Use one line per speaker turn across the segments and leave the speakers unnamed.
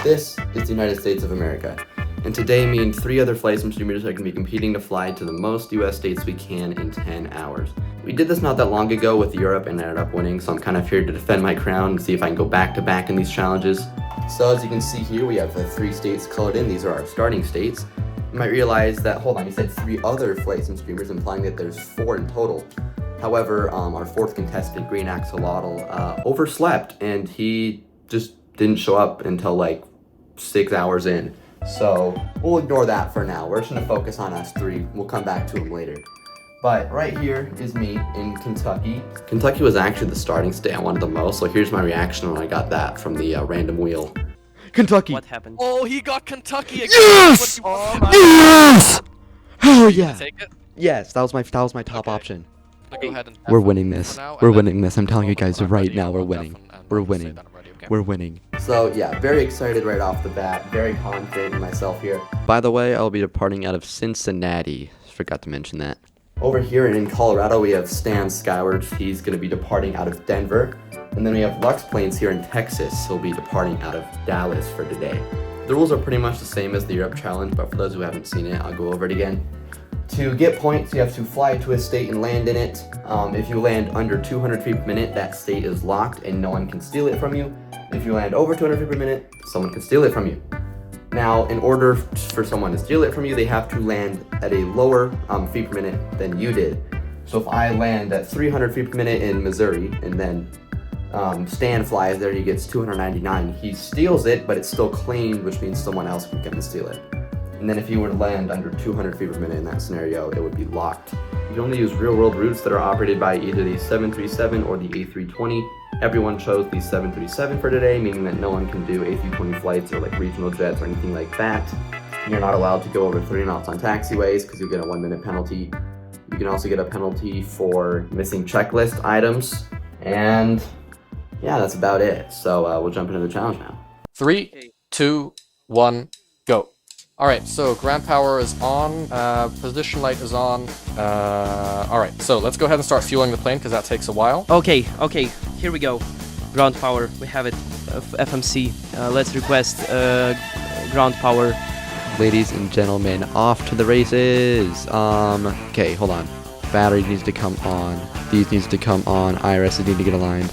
This is the United States of America, and today me and 3 other flight sim streamers are going to be competing to fly to the most US states we can in 10 hours. We did this not that long ago with Europe and ended up winning, so I'm kind of here to defend my crown and see if I can go back to back in these challenges. So as you can see here, we have the 3 states colored in. These are our starting states. You might realize that, hold on, you said 3 other flight sim streamers, implying that there's 4 in total. However, our 4th contestant, Green Axolotl, overslept, and he just didn't show up until like 6 hours in. So we'll ignore that for now. We're just gonna focus on us 3. We'll come back to him later. But right here is me in Kentucky. Kentucky was actually the starting state I wanted the most, so here's my reaction when I got that from the random wheel. Kentucky!
What happened?
Oh, he got Kentucky again!
Yes!
Yes!
Oh yeah!
Take it?
Yes, that was my top option.
Go ahead and
We're winning this. We're winning this. I'm telling you guys right now, we're winning. We're winning. We're winning. So yeah, very excited right off the bat. Very confident in myself here. By the way, I'll be departing out of Cincinnati. Forgot to mention that. Over here in Colorado, we have Stan Skyward. He's going to be departing out of Denver. And then we have Lux Plains here in Texas. He'll be departing out of Dallas for today. The rules are pretty much the same as the Europe Challenge, but for those who haven't seen it, I'll go over it again. To get points, you have to fly to a state and land in it. If you land under 200 feet per minute, that state is locked and no one can steal it from you. If you land over 200 feet per minute, someone can steal it from you. Now, in order for someone to steal it from you, they have to land at a lower feet per minute than you did. So if I land at 300 feet per minute in Missouri, and then Stan flies there, he gets 299. He steals it, but it's still claimed, which means someone else can come and steal it. And then if you were to land under 200 feet per minute in that scenario, it would be locked. You can only use real-world routes that are operated by either the 737 or the A320. Everyone chose the 737 for today, meaning that no one can do A320 flights or like regional jets or anything like that. You're not allowed to go over 30 knots on taxiways because you'll get a 1-minute penalty. You can also get a penalty for missing checklist items. And yeah, that's about it. So we'll jump into the challenge now.
3, 2, 1, go. Alright, so ground power is on, position light is on. Alright, so let's go ahead and start fueling the plane because that takes a while.
Okay, here we go. Ground power, we have it. FMC, let's request ground power.
Ladies and gentlemen, off to the races. Okay, hold on. Battery needs to come on. These needs to come on. IRSs need to get aligned.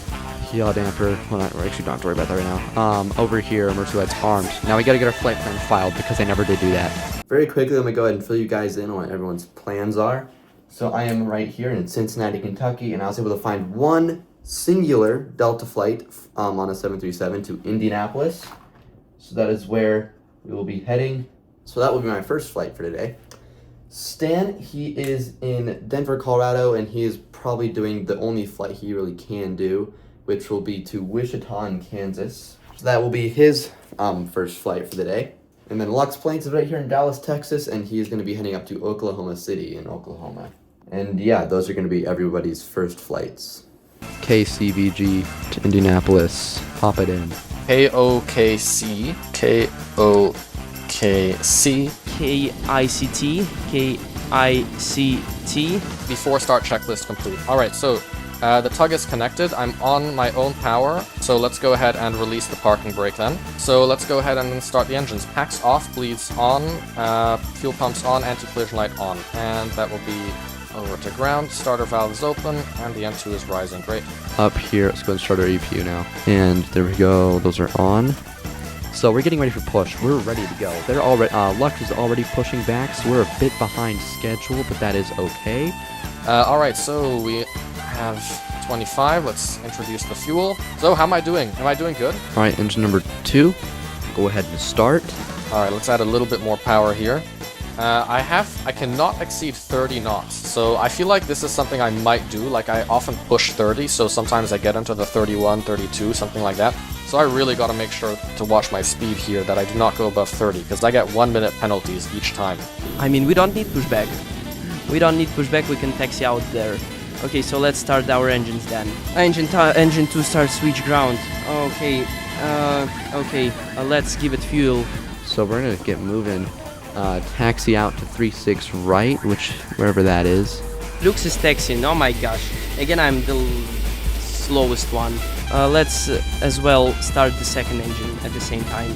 Yaw damper. Well, we actually don't have to worry about that right now. Over here, Mercy Light's armed. Now we gotta get our flight plan filed because I never did do that. Very quickly, let me go ahead and fill you guys in on what everyone's plans are. So I am right here in Cincinnati, Kentucky, and I was able to find one singular Delta flight on a 737 to Indianapolis. So that is where we will be heading. So that will be my first flight for today. Stan, he is in Denver, Colorado, and he is probably doing the only flight he really can do, which will be to Wichita in Kansas. So that will be his first flight for the day. And then Lux Plains is right here in Dallas, Texas, and he is going to be heading up to Oklahoma City in Oklahoma. And yeah, those are going to be everybody's first flights. KCVG to Indianapolis. Pop it in.
KOKC, KOKC.
KICT, KICT.
Before start checklist complete. Alright, so the tug is connected. I'm on my own power, so let's go ahead and release the parking brake then. So let's go ahead and start the engines. Packs off, bleeds on, fuel pumps on, anti-collision light on. And that will be over to ground. Starter valve is open, and the M2 is rising. Great.
Up here, let's go and start our EPU now. And there we go, those are on. So we're getting ready for push. We're ready to go. They're already, Lux is already pushing back, so we're a bit behind schedule, but that is okay.
Alright, so we have 25. Let's introduce the fuel. So how am I doing? Am I doing good?
Alright, engine number 2. Go ahead and start.
Alright, let's add a little bit more power here. I cannot exceed 30 knots, so I feel like this is something I might do. Like, I often push 30, so sometimes I get into the 31, 32, something like that. So I really gotta make sure to watch my speed here, that I do not go above 30, because I get 1-minute penalties each time.
I mean, we don't need pushback. We don't need pushback, we can taxi out there. Okay, so let's start our engines then. Engine 2 start switch ground. Okay, let's give it fuel.
So we're gonna get moving. Taxi out to 36 right, wherever that is.
Lux is taxiing, oh my gosh. Again, I'm the slowest one. Let's as well start the second engine at the same time.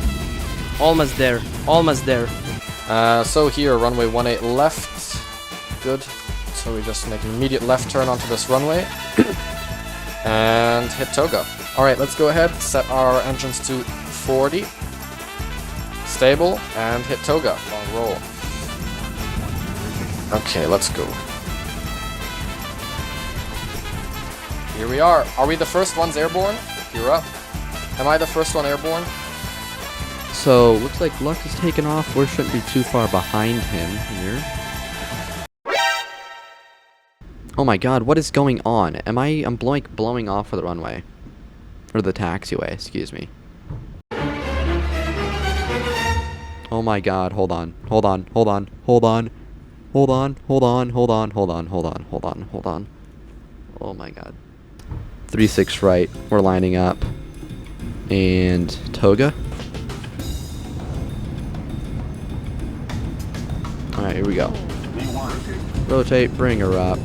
Almost there. Almost there.
So here, runway 18 left. Good. So we just make an immediate left turn onto this runway. And hit Toga. Alright, let's go ahead, set our engines to 40. Stable, and hit Toga. Long roll. Okay, let's go. Here we are. Are we the first ones airborne? You're up. Am I the first one airborne?
So, looks like Lux is taken off. We shouldn't be too far behind him here. Oh my god, what is going on? I'm blowing off for the runway. Or the taxiway, excuse me. Oh my god, hold on. Hold on, hold on, hold on. Hold on, hold on, hold on, hold on, hold on, hold on, hold on. Oh my god. 3-6 right, we're lining up. And Toga. Alright, here we go. Rotate, bring her up.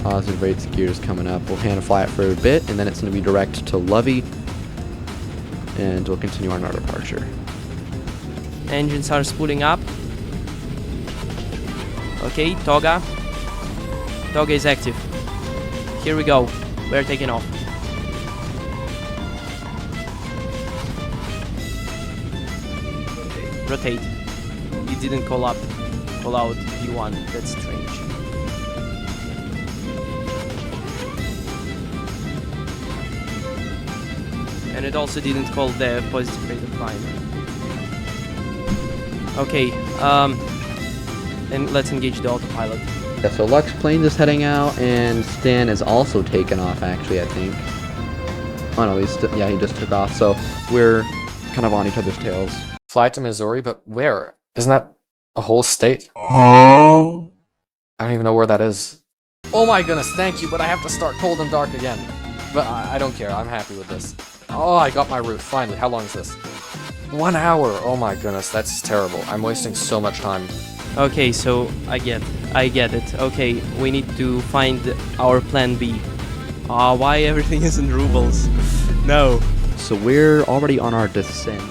Positive rates gears coming up. We'll hand fly it for a bit, and then it's going to be direct to Lovey. And we'll continue on our departure.
Engines are spooling up. Okay, Toga. Toga is active. Here we go. We're taking off. Rotate. It didn't call out V1. That's strange. And it also didn't call the positive rate of climb. Okay, and let's engage the autopilot.
Yeah, so Lux Plains is heading out, and Stan is also taken off, actually, I think. Oh no, he just took off, so we're kind of on each other's tails.
Fly to Missouri, but where? Isn't that a whole state? I don't even know where that is. Oh my goodness, thank you, but I have to start cold and dark again. But I don't care, I'm happy with this. Oh, I got my route, finally. How long is this? 1 hour! Oh my goodness, that's terrible. I'm wasting so much time.
Okay, so I get it. Okay, we need to find our plan B. Why everything is in rubles? No.
So we're already on our descent.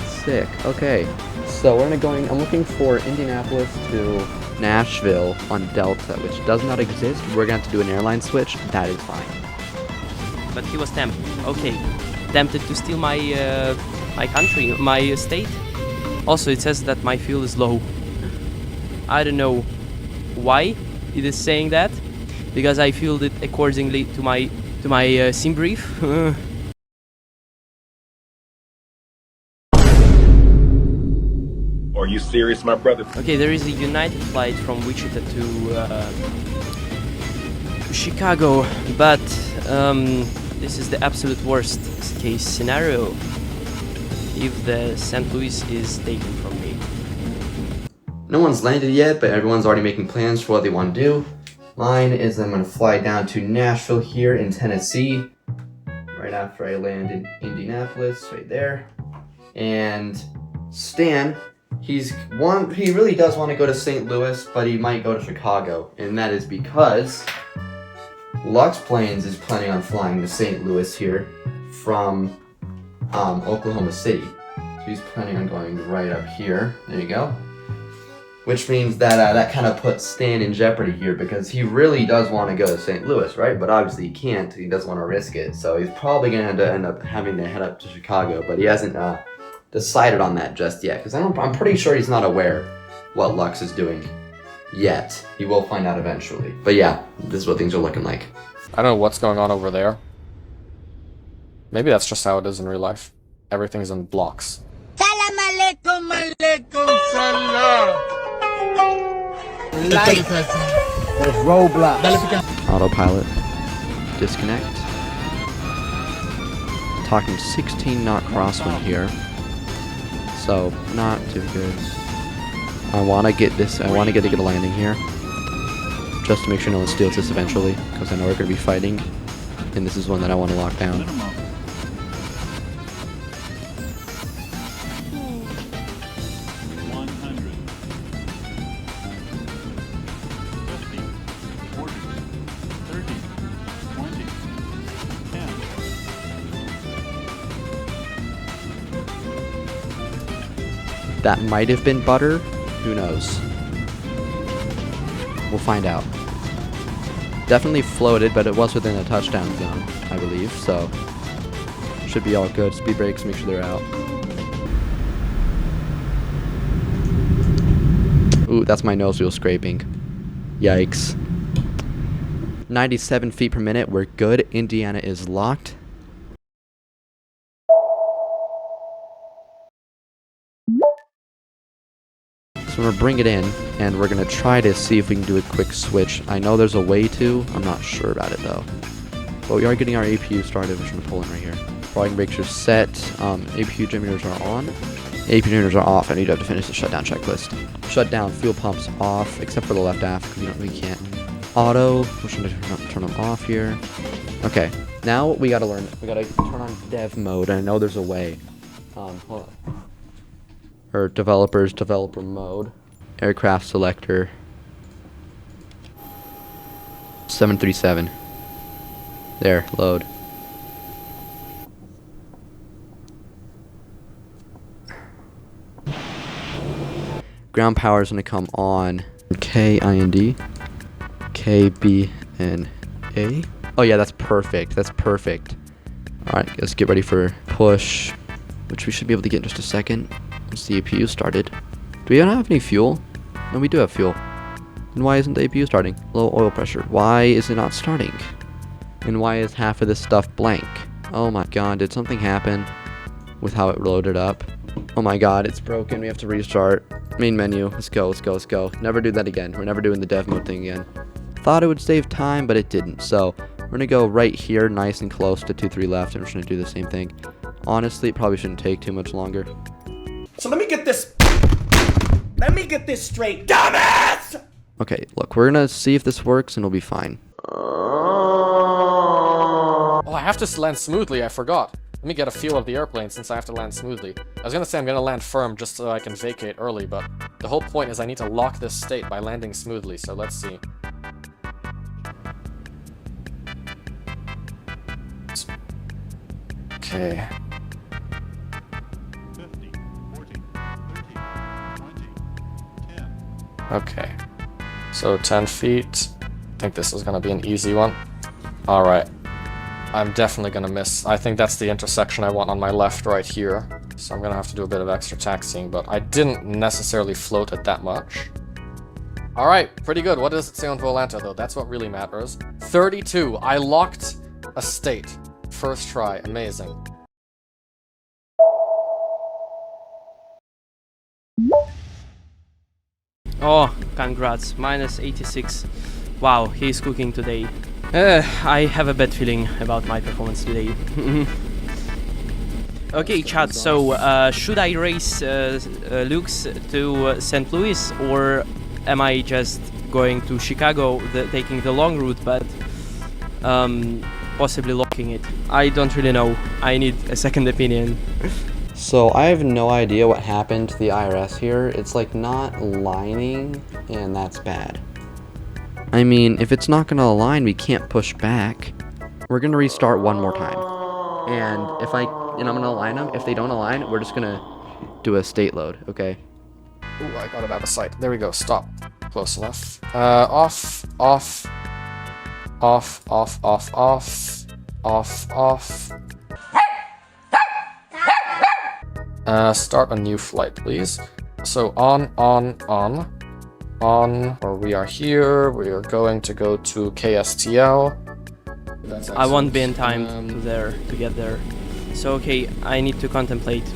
Sick. Okay. So I'm looking for Indianapolis to Nashville on Delta, which does not exist. We're going to have to do an airline switch. That is fine.
But he was tempted. Okay. Tempted to steal my my country, my state. Also, it says that my fuel is low. I don't know why it is saying that, because I fueled it accordingly to my sim brief.
Are you serious, my brother?
Okay, there is a United flight from Wichita to Chicago, but this is the absolute worst case scenario if the St. Louis is taken from me.
No one's landed yet, but everyone's already making plans for what they want to do. Mine is I'm going to fly down to Nashville here in Tennessee, right after I land in Indianapolis, right there. And Stan, he really does want to go to St. Louis, but he might go to Chicago, and that is because Lux Plains is planning on flying to St. Louis here from Oklahoma City. So he's planning on going right up here. There you go. Which means that that kind of puts Stan in jeopardy here, because he really does want to go to St. Louis, right? But obviously he can't. He doesn't want to risk it. So he's probably going to end up having to head up to Chicago, but he hasn't decided on that just yet, because I'm pretty sure he's not aware what Lux is doing yet. He will find out eventually. But yeah, this is what things are looking like.
I don't know what's going on over there. Maybe that's just how it is in real life. Everything's in blocks.
Salam alaikum, alaikum salam. Life. There's roadblocks.
Autopilot. Disconnect. Talking 16 knot crosswind here. So, not too good. I want to get a good landing here. Just to make sure no one steals this eventually, because I know we're going to be fighting. And this is one that I want to lock down. That might have been butter. Who knows? We'll find out. Definitely floated, but it was within a touchdown zone, I believe, so should be all good. Speed brakes, make sure they're out. Ooh, that's my nose wheel scraping. Yikes. 97 feet per minute, we're good. Indiana is locked. So we're gonna bring it in, and we're gonna try to see if we can do a quick switch. I know there's a way to, I'm not sure about it though. But we are getting our APU started, which we're gonna pull in right here. Volume brakes are set, APU generators are on. APU generators are off, I need to have to finish the shutdown checklist. Shutdown, fuel pumps off, except for the left aft, because we can't. Auto, we're trying to turn them off here. Okay, now we gotta learn, we gotta turn on dev mode, and I know there's a way. Hold on. Or developer mode. Aircraft selector. 737. There, load. Ground power is going to come on KIND. KBNA. Oh yeah, that's perfect. That's perfect. Alright, let's get ready for push, which we should be able to get in just a second. Once the APU started. Do we not have any fuel? No, we do have fuel. And why isn't the APU starting? Low oil pressure. Why is it not starting? And why is half of this stuff blank? Oh my god, did something happen with how it loaded up? Oh my god, it's broken. We have to restart. Main menu. Let's go, let's go, let's go. Never do that again. We're never doing the dev mode thing again. Thought it would save time, but it didn't. So we're gonna go right here, nice and close to 2-3 left, and we're just gonna do the same thing. Honestly, it probably shouldn't take too much longer.
So let me get this straight, dumbass!
Okay, look, we're gonna see if this works and we'll be fine.
Oh, I have to land smoothly, I forgot. Let me get a feel of the airplane since I have to land smoothly. I was gonna say I'm gonna land firm just so I can vacate early, but the whole point is I need to lock this state by landing smoothly, so let's see. Okay.
50, 40, 30, 20, 10.
Okay. So 10 feet. I think this is gonna be an easy one. Alright. I'm definitely gonna miss. I think that's the intersection I want on my left right here. So I'm gonna have to do a bit of extra taxiing, but I didn't necessarily float it that much. Alright, pretty good. What does it say on Volanta though? That's what really matters. 32. I locked a state. First try. Amazing.
Oh, congrats. Minus 86. Wow, he's cooking today. I have a bad feeling about my performance today. Okay, chat, so should I race Lux to St. Louis, or am I just going to Chicago, taking the long route, but possibly locking it? I don't really know. I need a second opinion.
So I have no idea what happened to the IRS here. It's like not aligning, and that's bad. I mean, if it's not gonna align, we can't push back. We're gonna restart one more time. And I'm gonna align them. If they don't align, we're just gonna do a state load, okay?
Ooh, I got it out of sight. There we go. Stop. Close enough. Off, off, off, off, off, off, off, off. Start a new flight, please. So on, or we are here. We are going to go to KSTL.
I won't be in time to get there. So okay, I need to contemplate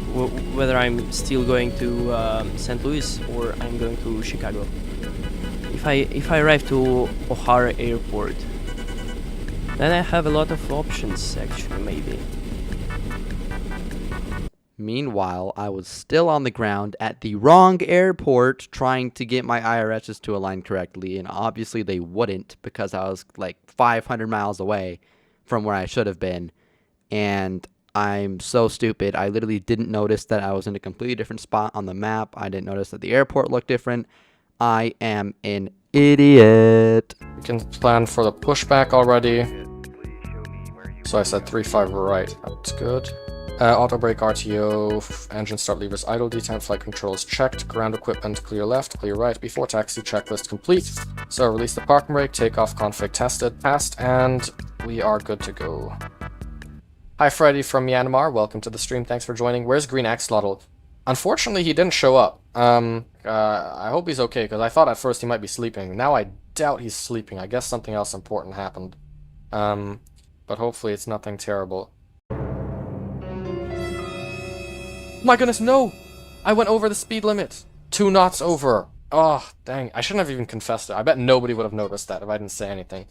whether I'm still going to St. Louis or I'm going to Chicago. If I arrive to O'Hare Airport, then I have a lot of options actually, maybe.
Meanwhile, I was still on the ground at the wrong airport trying to get my IRSs to align correctly, and obviously they wouldn't because I was like 500 miles away from where I should have been, and I'm so stupid. I literally didn't notice that I was in a completely different spot on the map. I didn't notice that the airport looked different. I am an idiot.
We can plan for the pushback already. So I said 3-5 right. That's good. Auto brake RTO, engine start levers idle, detent flight controls checked, ground equipment clear left, clear right, before taxi checklist complete. So release the parking brake, takeoff config tested, passed, and we are good to go. Hi Freddy from Myanmar, welcome to the stream, thanks for joining. Where's Green Axolotl? Unfortunately, he didn't show up. I hope he's okay, because I thought at first he might be sleeping. Now I doubt he's sleeping. I guess something else important happened. But hopefully it's nothing terrible. My goodness, no! I went over the speed limit. 2 knots over. Oh, dang. I shouldn't have even confessed it. I bet nobody would have noticed that if I didn't say anything.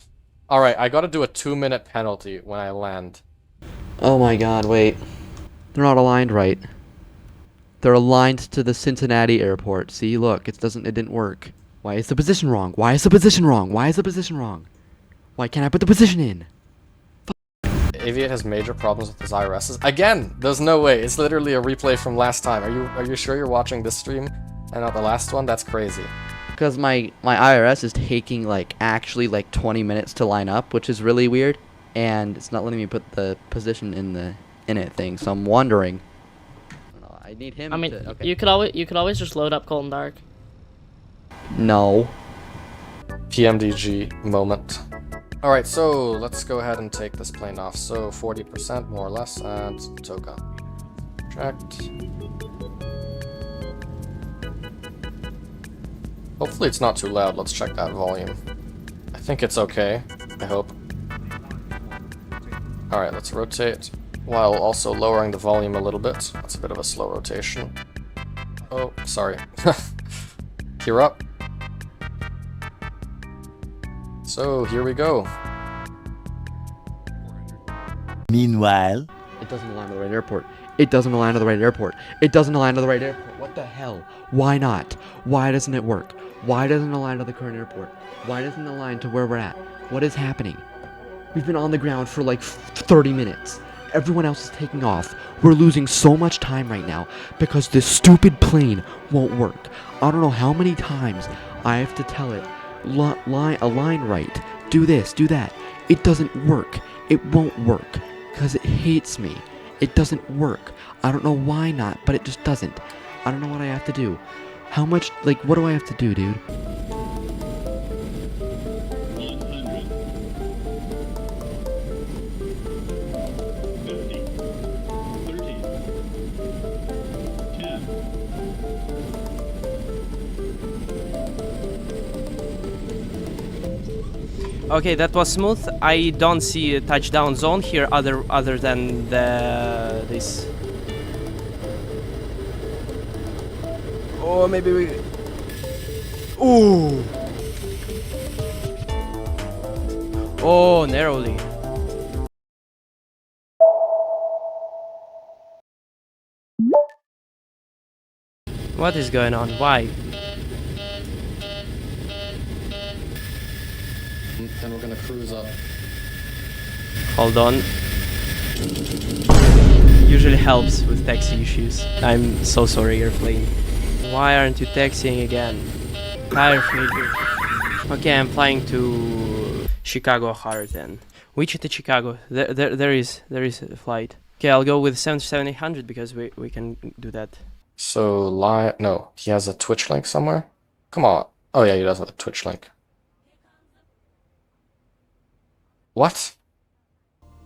Alright, I gotta do a 2-minute penalty when I land.
Oh my god, wait. They're not aligned right. They're aligned to the Cincinnati airport. See, look, it didn't work. Why is the position wrong? Why is the position wrong? Why is the position wrong? Why can't I put the position in?
Aviate has major problems with his IRSs. Again, there's no way. It's literally a replay from last time. Are you sure you're watching this stream and not the last one? That's crazy.
Because my IRS is taking actually 20 minutes to line up, which is really weird, and it's not letting me put the position in it thing. So I'm wondering. I need him.
I mean,
to, okay.
you could always just load up Cold and Dark.
No.
PMDG moment. Alright, so let's go ahead and take this plane off. So 40% more or less, and Toga. Checked. Hopefully it's not too loud. Let's check that volume. I think it's okay. I hope. Alright, let's rotate while also lowering the volume a little bit. That's a bit of a slow rotation. Oh, sorry. Gear up. So, here we go.
Meanwhile,
It doesn't align to the right airport. It doesn't align to the right airport. It doesn't align to the right airport. What the hell? Why not? Why doesn't it work? Why doesn't it align to the current airport? Why doesn't it align to where we're at? What is happening? We've been on the ground for 30 minutes. Everyone else is taking off. We're losing so much time right now because this stupid plane won't work. I don't know how many times I have to tell it, align right, do this, do that. It doesn't work. It won't work because it hates me. It doesn't work. I don't know why not, but it just doesn't. I don't know what I have to do. How much, what do I have to do, dude?
50, 30, 10.
Okay, that was smooth. I don't see a touchdown zone here other than this. Oh, maybe we. Ooh. Oh, narrowly. What is going on? Why?
Then we're gonna cruise up.
Hold on. Usually helps with taxi issues. I'm so sorry, airplane. Why aren't you taxiing again? Tire failure. Okay, I'm flying to Chicago O'Hare then. Wichita, Chicago. There is a flight. Okay, I'll go with 777-800 because we can do that.
So, no, he has a Twitch link somewhere? Come on. Oh yeah, he does have a Twitch link. What?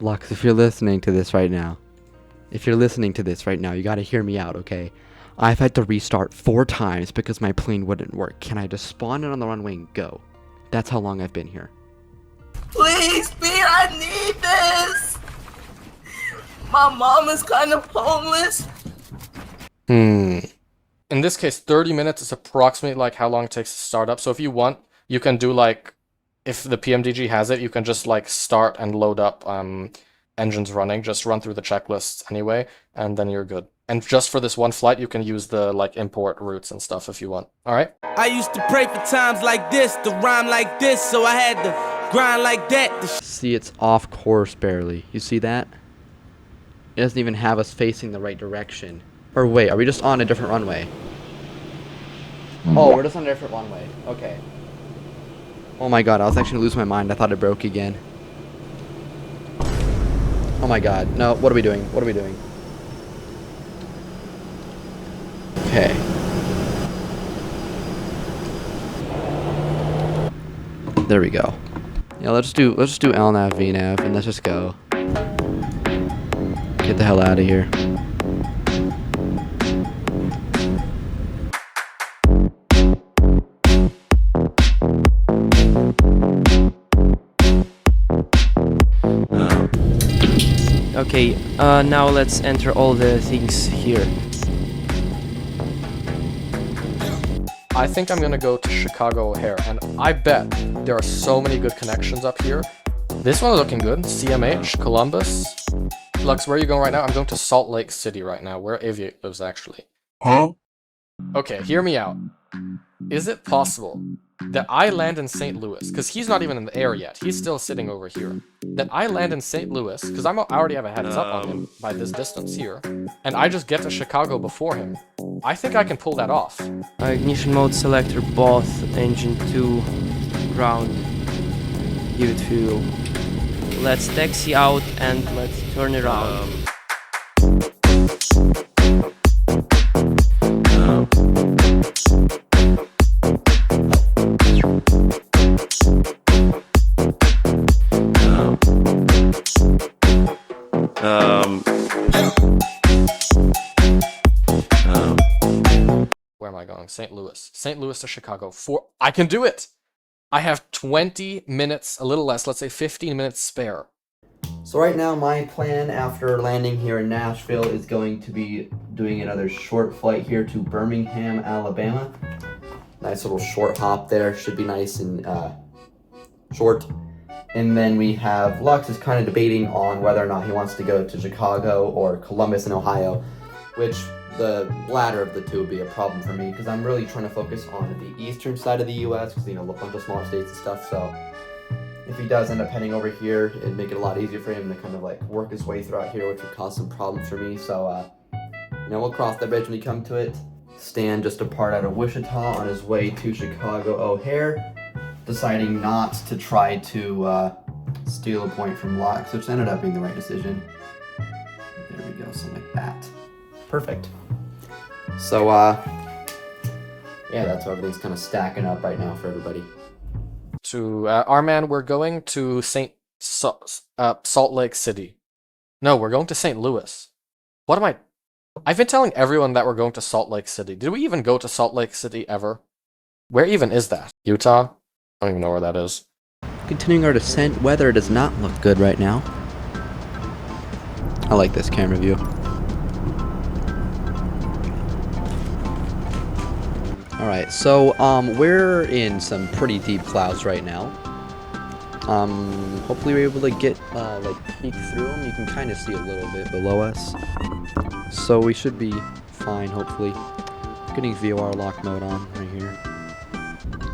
Lux, if you're listening to this right now, you gotta hear me out, okay? I've had to restart 4 times because my plane wouldn't work. Can I just spawn it on the runway and go? That's how long I've been here.
Please, Pete, I need this! My mom is kind of homeless.
In this case, 30 minutes is approximately how long it takes to start up. So if you want, you can do if the PMDG has it, you can just start and load up engines running, just run through the checklists anyway, and then you're good. And just for this one flight, you can use the import routes and stuff if you want. All right?
I used to pray for times like this, to rhyme like this, so I had to grind like that.
See, it's off course barely. You see that? It doesn't even have us facing the right direction. Or wait, are we just on a different runway? Oh, we're just on a different runway. Okay. Oh my god, I was actually gonna lose my mind. I thought it broke again. Oh my god. No, what are we doing? What are we doing? Okay. There we go. Yeah, let's just do LNAV, VNAV, and let's just go. Get the hell out of here.
Okay, now let's enter all the things here.
I think I'm gonna go to Chicago O'Hare, and I bet there are so many good connections up here. This one looking good. CMH, Columbus. Lux, where are you going right now? I'm going to Salt Lake City right now, where Aviate lives actually.
Huh?
Okay, hear me out. Is it possible that I land in St. Louis, because he's not even in the air yet, he's still sitting over here, that I land in St. Louis, because I already have a heads up on him by this distance here, and I just get to Chicago before him? I think I can pull that off.
Ignition mode selector, both engine 2, ground, give it fuel. Let's taxi out and let's turn around.
Where am I going? St. Louis. St. Louis to Chicago. I can do it! I have 20 minutes, a little less, let's say 15 minutes spare.
So right now my plan after landing here in Nashville is going to be doing another short flight here to Birmingham, Alabama. Nice little short hop there, should be nice and short. And then we have Lux is kind of debating on whether or not he wants to go to Chicago or Columbus in Ohio, which the latter of the two would be a problem for me because I'm really trying to focus on the eastern side of the US because, you know, a bunch of small states and stuff. So if he does end up heading over here, it'd make it a lot easier for him to kind of like work his way throughout here, which would cause some problems for me. So, you know, we'll cross that bridge when we come to it. Stan just departed out of Wichita on his way to Chicago O'Hare, deciding not to try to steal a point from Lux, which ended up being the right decision. There we go, something like that. Perfect. So, yeah, that's how everything's kind of stacking up right now for everybody.
To our man, we're going to Salt Lake City. No, we're going to St. Louis. What am I? I've been telling everyone that we're going to Salt Lake City. Did we even go to Salt Lake City ever? Where even is that? Utah? I don't even know where that is.
Continuing our descent, weather does not look good right now. I like this camera view. Alright, so we're in some pretty deep clouds right now. Hopefully we're able to get like peek through them. You can kind of see a little bit below us. So we should be fine, hopefully. Getting VOR lock mode on right here.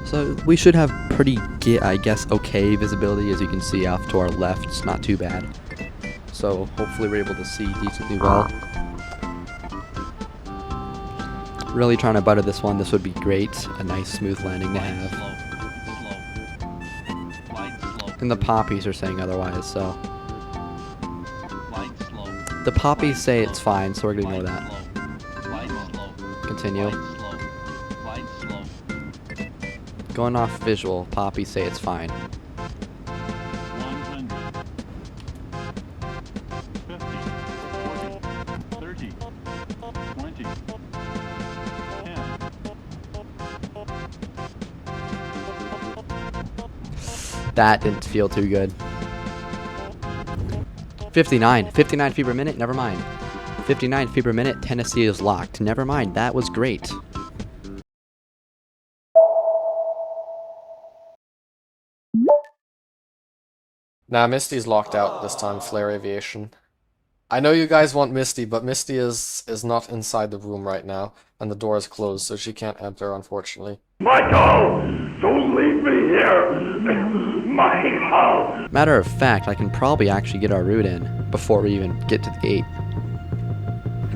So we should have pretty, I guess, okay visibility. As you can see off to our left, it's not too bad. So hopefully we're able to see decently well. Really trying to butter this one. This would be great. A nice smooth landing to have. And the poppies are saying otherwise, so. The poppies say it's fine, so we're gonna ignore that. Continue. Going off visual, poppies say it's fine.
100, 50, 40, 30, 20, 10.
That didn't feel too good. 59 feet per minute, never mind. 59 feet per minute, Tennessee is locked. Never mind, that was great.
Nah, Misty's locked out this time, Flare Aviation. I know you guys want Misty, but Misty is not inside the room right now, and the door is closed, so she can't enter, unfortunately.
Michael! Don't leave me here! Michael!
Matter of fact, I can probably actually get our route in before we even get to the gate.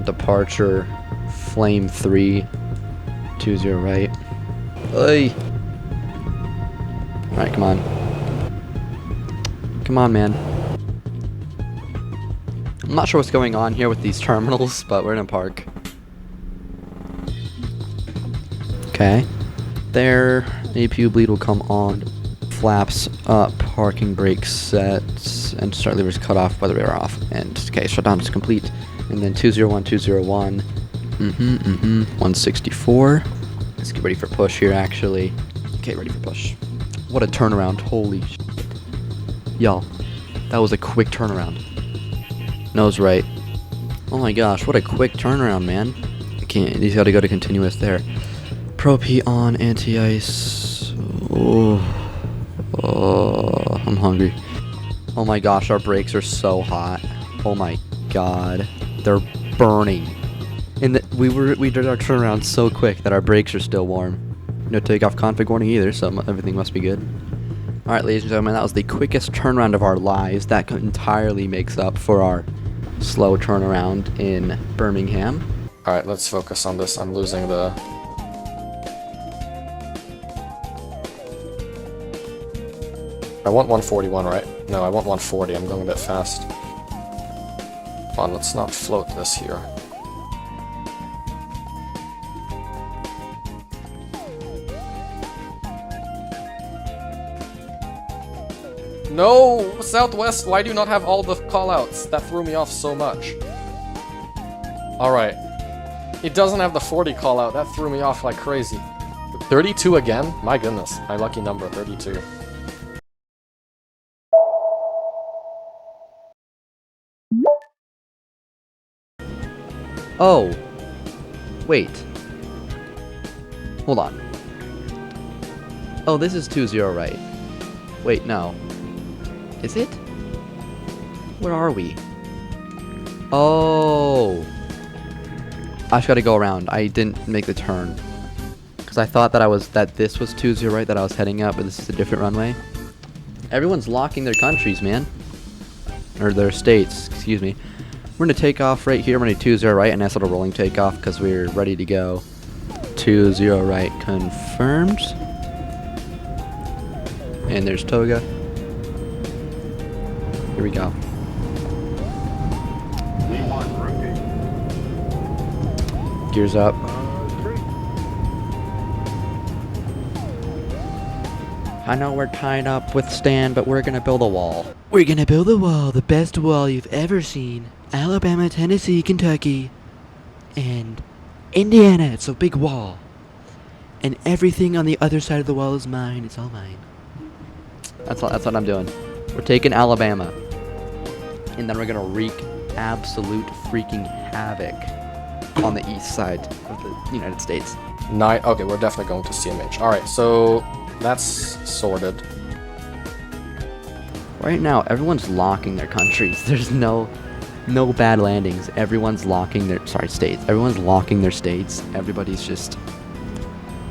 Departure, Flame 320 right. Hey. Alright, come on. Come on, man. I'm not sure what's going on here with these terminals, but we're gonna park. Okay. There, APU bleed will come on. Flaps up, parking brake set, and start levers cut off, weather radar off. And, okay, shutdown is complete. And then 201, 201. 164. Let's get ready for push here, actually. Okay, ready for push. What a turnaround. Holy shit. Y'all, that was a quick turnaround. Nose right. Oh my gosh, what a quick turnaround, man. Okay, he's got to go to continuous there. Pro P on, anti-ice. Oh, I'm hungry. Oh my gosh, our brakes are so hot. Oh my god, they're burning. And we did our turnaround so quick that our brakes are still warm. No takeoff config warning either, so everything must be good. Alright, ladies and gentlemen, that was the quickest turnaround of our lives. That entirely makes up for our slow turnaround in Birmingham.
Alright, let's focus on this. I'm losing the... I want 141, right? No, I want 140. I'm going a bit fast. Come on, let's not float this here. No! Southwest, why do you not have all the callouts? That threw me off so much. Alright. It doesn't have the 40 callout. That threw me off like crazy. 32 again? My goodness. My lucky number, 32.
Oh. Wait. Hold on. Oh, this is 2-0, right? Wait, no. Is it? Where are we? Oh. I just gotta go around. I didn't make the turn. Because I thought that this was 2-0, right? That I was heading up, but this is a different runway. Everyone's locking their countries, man. Or their states, excuse me. We're gonna take off right here. We're gonna 2-0 right, and nice little rolling takeoff because we're ready to go. 2-0 right confirmed. And there's Toga. Here we go. Gears up. I know we're tied up with Stan, but we're gonna build a wall. We're gonna build a wall, the best wall you've ever seen. Alabama, Tennessee, Kentucky, and Indiana. It's a big wall. And everything on the other side of the wall is mine. It's all mine. That's what I'm doing. We're taking Alabama. And then we're gonna wreak absolute freaking havoc on the east side of the United States.
Okay, we're definitely going to CMH. Alright, so that's sorted.
Right now, everyone's locking their countries. There's no bad landings. Everyone's locking their states. Everyone's locking their states. Everybody's just,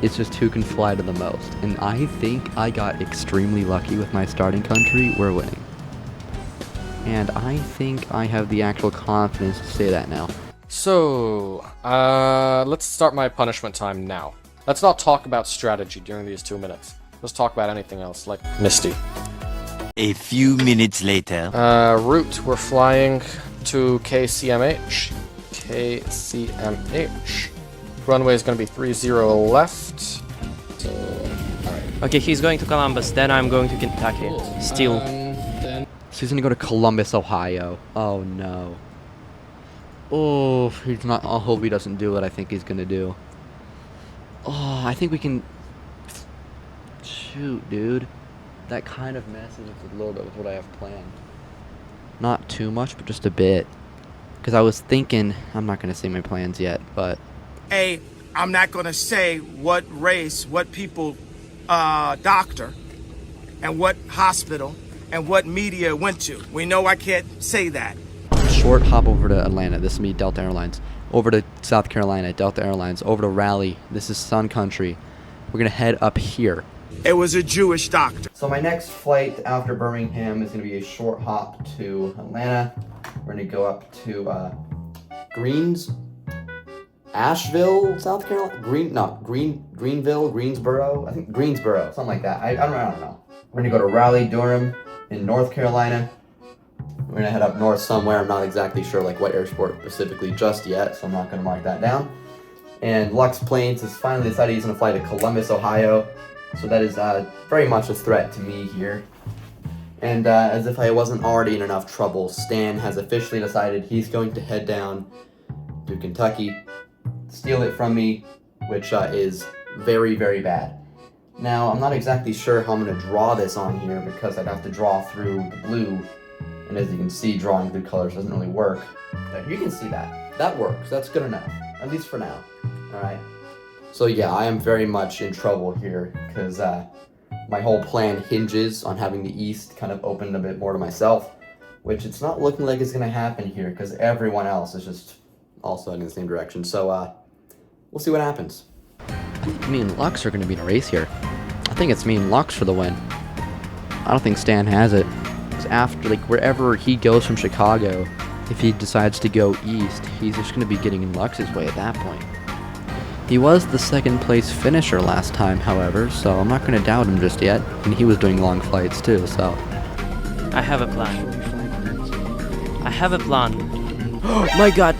it's just who can fly to the most. And I think I got extremely lucky with my starting country. We're winning. And I think I have the actual confidence to say that now.
So, let's start my punishment time now. Let's not talk about strategy during these 2 minutes. Let's talk about anything else, like Misty.
A few minutes later.
Route, we're flying to KCMH. KCMH. Runway is going to be 30 left. So, alright.
Okay, he's going to Columbus, then I'm going to Kentucky.
Cool.
Still.
Then...
So he's gonna go to Columbus, Ohio. Oh no. Oh, he's not. I hope he doesn't do what I think he's gonna do. Oh, I think we can. Shoot, dude. That kind of messes with a little bit with what I have planned. Not too much, but just a bit. Because I was thinking, I'm not gonna say my plans yet, but.
Hey, I'm not gonna say what race, what people, doctor, and what hospital, and what media went to. We know I can't say that.
Short hop over to Atlanta. This will be Delta Airlines. Over to South Carolina, Delta Airlines. Over to Raleigh. This is Sun Country. We're gonna head up here.
It was a Jewish doctor.
So my next flight after Birmingham is gonna be a short hop to Atlanta. We're gonna go up to Asheville, South Carolina. Greenville, Greensboro. I think Greensboro, something like that. I don't know. We're gonna go to Raleigh, Durham in North Carolina. We're gonna head up north somewhere. I'm not exactly sure like what airport specifically just yet, so I'm not gonna mark that down. And Lux Plains has finally decided he's going to fly to Columbus, Ohio. So that is very much a threat to me here. And as if I wasn't already in enough trouble, Stan has officially decided he's going to head down to Kentucky, steal it from me, which is very, very bad. Now, I'm not exactly sure how I'm going to draw this on here because I'd have to draw through the blue. And as you can see, drawing through colors doesn't really work. But you can see that. That works. That's good enough. At least for now. Alright? So yeah, I am very much in trouble here because my whole plan hinges on having the East kind of open a bit more to myself, which it's not looking like it's going to happen here because everyone else is just also heading in the same direction. So we'll see what happens. Me and Lux are going to be in a race here. I think it's me and Lux for the win. I don't think Stan has it. Because after, like, wherever he goes from Chicago, if he decides to go east, he's just going to be getting in Lux's way at that point. He was the second place finisher last time, however, so I'm not going to doubt him just yet. And he was doing long flights too, so.
I have a plan. I have a plan. Oh my god!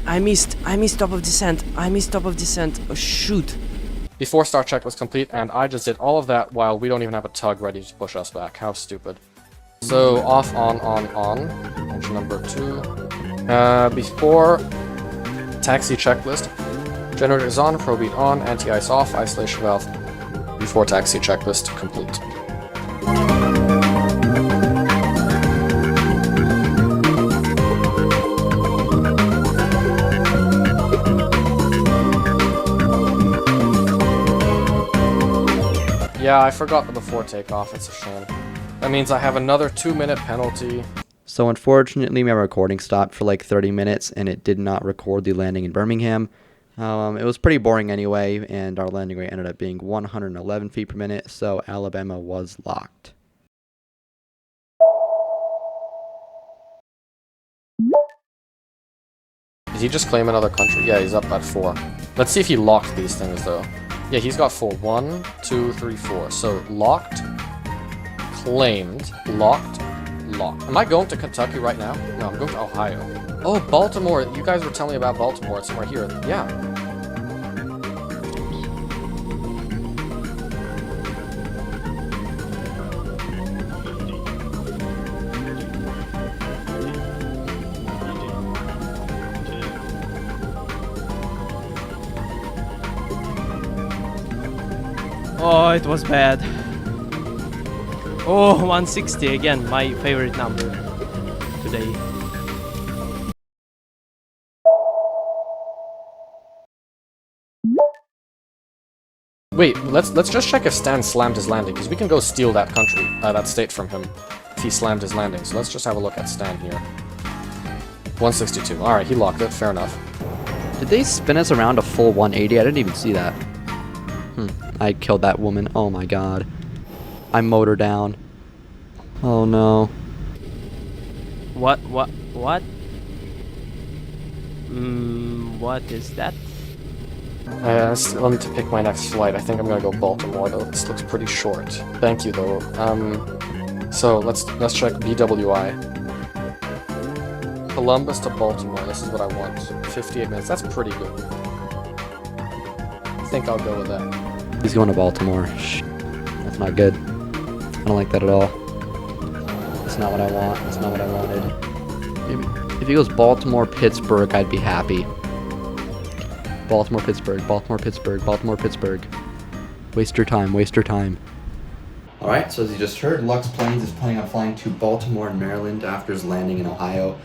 I missed top of descent. Oh shoot.
Before Star Check was complete, and I just did all of that while we don't even have a tug ready to push us back. How stupid. So, off, on. Engine number 2. Before taxi checklist. Generator is on, probeat on, anti-ice off, isolation valve. Before taxi checklist complete. Yeah, I forgot the before takeoff, it's a shame. That means I have another 2-minute penalty.
So unfortunately my recording stopped for like 30 minutes and it did not record the landing in Birmingham. It was pretty boring anyway, and our landing rate ended up being 111 feet per minute, so Alabama was locked.
Did he just claim another country? Yeah, he's up at 4. Let's see if he locked these things though. Yeah, he's got 4. 1, 2, 3, 4. So locked, claimed, locked, locked. Am I going to Kentucky right now? No, I'm going to Ohio. Oh, Baltimore. You guys were telling me about Baltimore. It's somewhere here. Yeah.
Oh, it was bad. Oh, 160 again, my favorite number today.
Wait, let's just check if Stan slammed his landing, because we can go steal that country, that state from him if he slammed his landing. So let's just have a look at Stan here. 162. Alright, he locked it. Fair enough.
Did they spin us around a full 180? I didn't even see that. I killed that woman. Oh my god. I mowed her down. Oh no.
What? What is that?
I still need to pick my next flight. I think I'm gonna go Baltimore though. This looks pretty short. Thank you though. So let's check BWI. Columbus to Baltimore. This is what I want. 58 minutes. That's pretty good. I think I'll go with that.
He's going to Baltimore. Shh. That's not good. I don't like that at all. That's not what I want. That's not what I wanted. If he goes Baltimore, Pittsburgh, I'd be happy. Baltimore, Pittsburgh, Baltimore, Pittsburgh, Baltimore, Pittsburgh. Waste your time, waste your time. Alright, so as you just heard, Lux Plains is planning on flying to Baltimore, Maryland after his landing in Ohio,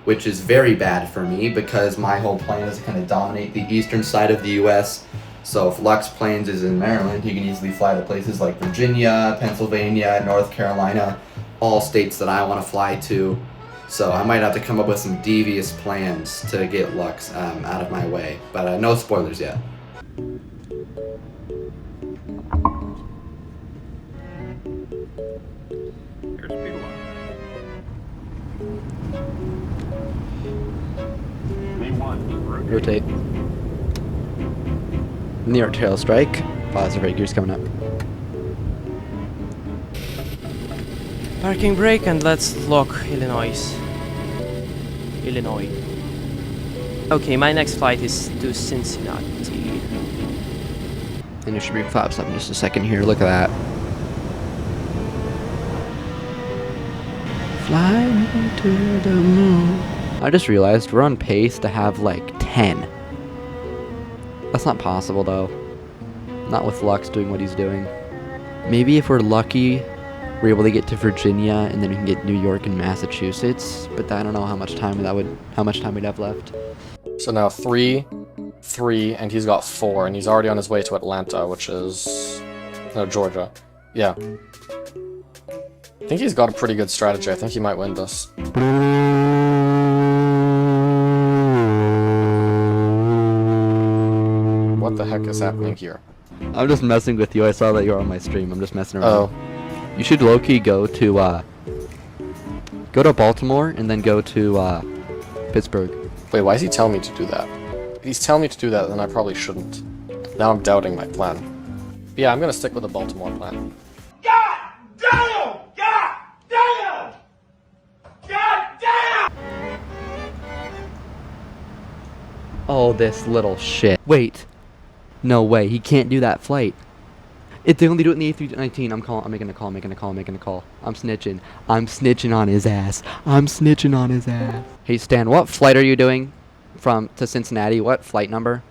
which is very bad for me because my whole plan is to kind of dominate the eastern side of the US. So if Lux Plains is in Maryland, he can easily fly to places like Virginia, Pennsylvania, North Carolina, all states that I want to fly to. So I might have to come up with some devious plans to get Lux out of my way. But no spoilers yet.
Here's B1. B1.
Rotate. Near tail strike. Plaza Valkyries coming up.
Parking brake and let's lock Illinois. Okay, my next flight is to Cincinnati.
And it should be flaps up in just a second here. Look at that. Fly me to the moon. I just realized we're on pace to have like 10. That's not possible though. Not with Lux doing what he's doing. Maybe if we're lucky, we're able to get to Virginia and then we can get New York and Massachusetts. But I don't know how much time we'd have left.
So now 3, 3, and he's got 4, and he's already on his way to Atlanta, which is... no, Georgia. Yeah. I think he's got a pretty good strategy. I think he might win this. What the heck is happening here?
I'm just messing with you. I saw that you were on my stream. I'm just messing around.
Oh.
You should low-key go to Baltimore and then go to Pittsburgh.
Wait, why is he telling me to do that? If he's telling me to do that, then I probably shouldn't. Now I'm doubting my plan. But yeah, I'm gonna stick with the Baltimore plan.
God damn! God damn! God damn!
Oh, this little shit. Wait. No way. He can't do that flight. If they only do it in the A319, I'm making a call. I'm snitching. I'm snitching on his ass. Hey, Stan, what flight are you doing to Cincinnati? What flight number?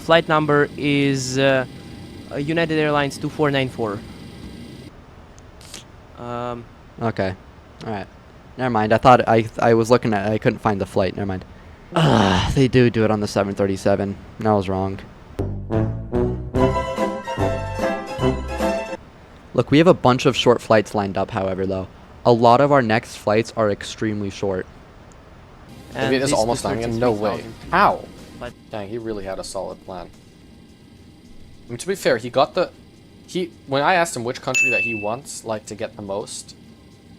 Flight number is United Airlines 2494.
Okay. Alright. Never mind. I thought I was looking at it. I couldn't find the flight. Never mind. They do it on the 737. I was wrong. Look, we have a bunch of short flights lined up, however, though. A lot of our next flights are extremely short.
And
Maybe it is almost dying in no way. How?
But
Dang, he really had a solid plan. I mean, to be fair, he got the... when I asked him which country that he wants, like, to get the most,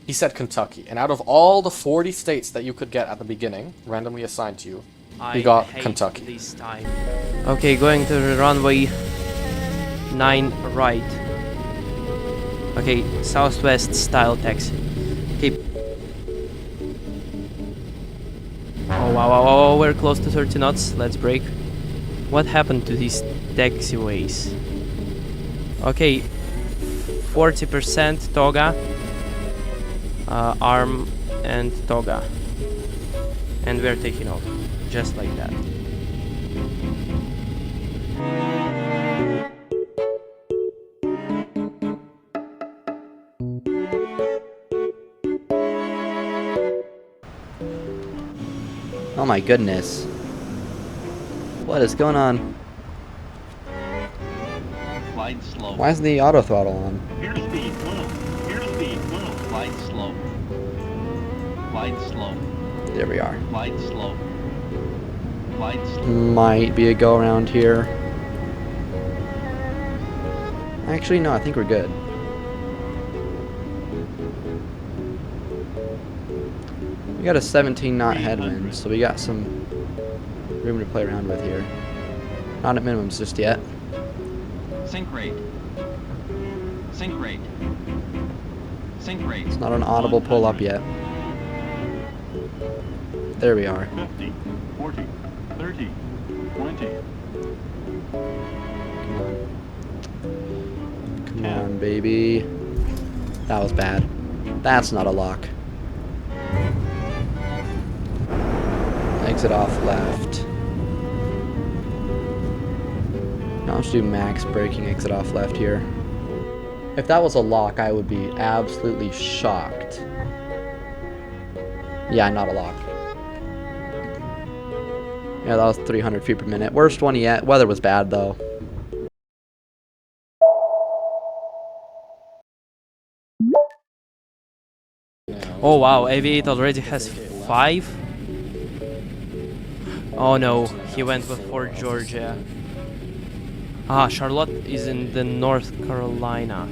he said Kentucky. And out of all the 40 states that you could get at the beginning, randomly assigned to you, he got Kentucky.
This time. Okay, going to the runway 9 right. Okay, southwest style taxi. Okay. Oh wow, we're close to 30 knots. Let's brake. What happened to these taxiways? Okay, 40% toga, arm and toga, and we're taking off, just like that.
Oh my goodness. What is going on?
Glide slow.
Why isn't the auto throttle on?
Here's speed, boom. Here's speed, boom. Glide slow. Glide slow.
There we are.
Glide slow. Glide slow.
Might be a go around here. Actually, no, I think we're good. We got a 17 knot headwind, so we got some room to play around with here. Not at minimums just yet.
Sync rate. Sync rate. Sync rate.
It's not an audible pull up yet. There we are.
50, 40, 30, 20.
Come on, baby. That was bad. That's not a lock. Exit off left. Now let's do max braking, exit off left here. If that was a lock, I would be absolutely shocked. Yeah, not a lock. Yeah, that was 300 feet per minute. Worst one yet. Weather was bad, though.
Oh wow, Aviate already has 5. Oh no, he went with Fort Georgia. Ah, Charlotte is in the North Carolina.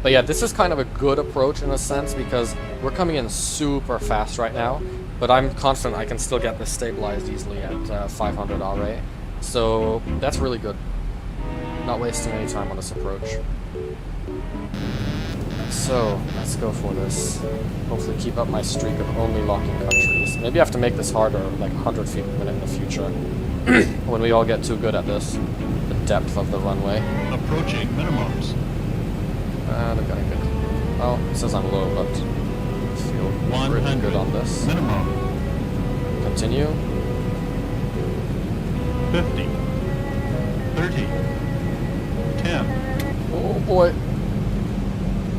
But yeah, this is kind of a good approach in a sense because we're coming in super fast right now. But I'm confident I can still get this stabilized easily at 500 RA. So that's really good. Not wasting any time on this approach. So, let's go for this. Hopefully keep up my streak of only locking countries. Maybe I have to make this harder, like 100 feet per minute in the future. When we all get too good at this. The depth of the runway.
Approaching minimums.
They're getting good. Well, it says I'm low, but I feel pretty good on this.
Minimum.
Continue.
50. 30. 10.
Oh boy.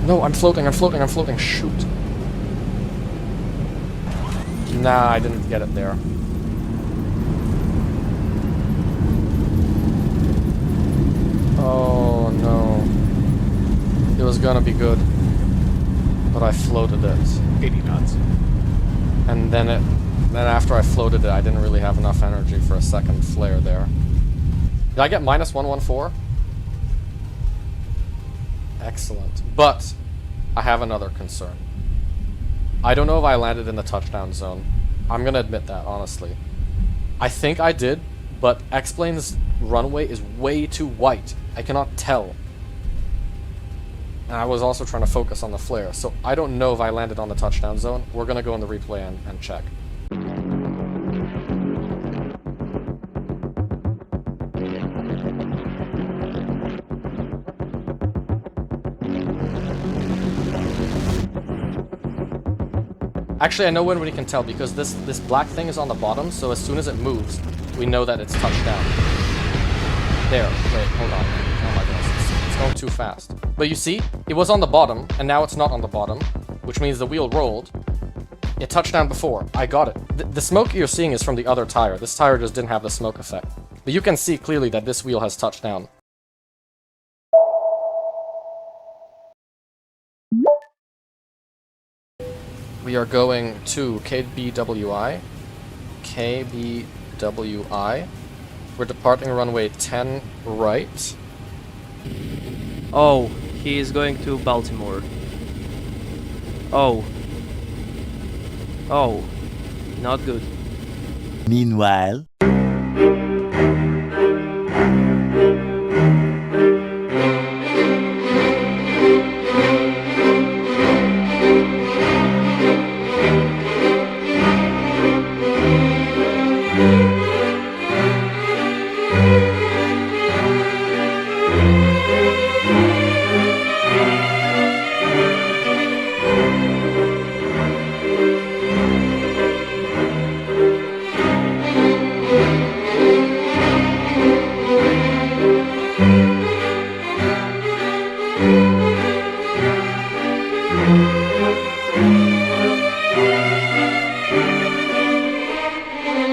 No, I'm floating, shoot. Nah, I didn't get it there. Oh no. It was gonna be good. But I floated it.
80 knots.
And then after I floated it, I didn't really have enough energy for a second flare there. Did I get minus 114? Excellent. But I have another concern. I don't know if I landed in the touchdown zone. I'm gonna admit that, honestly. I think I did, but X-Plane's runway is way too white. I cannot tell. And I was also trying to focus on the flare, so I don't know if I landed on the touchdown zone. We're gonna go in the replay and check. Actually, I know when we can tell, because this black thing is on the bottom, so as soon as it moves, we know that it's touchdown. There. Wait, hold on. Oh my goodness, it's going too fast. But you see, it was on the bottom, and now it's not on the bottom, which means the wheel rolled. It touched down before. I got it. The smoke you're seeing is from the other tire. This tire just didn't have the smoke effect. But you can see clearly that this wheel has touched down. We are going to KBWI. KBWI. We're departing runway 10 right.
Oh, he is going to Baltimore. Oh. Oh. Not good.
Meanwhile,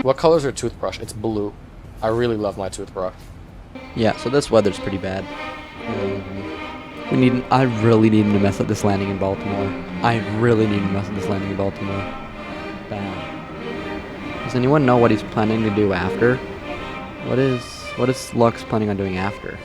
what color is your toothbrush? It's blue. I really love my toothbrush.
Yeah, so this weather's pretty bad. I really need to mess up this landing in Baltimore. Bad. Does anyone know what he's planning to do after? What is Lux planning on doing after?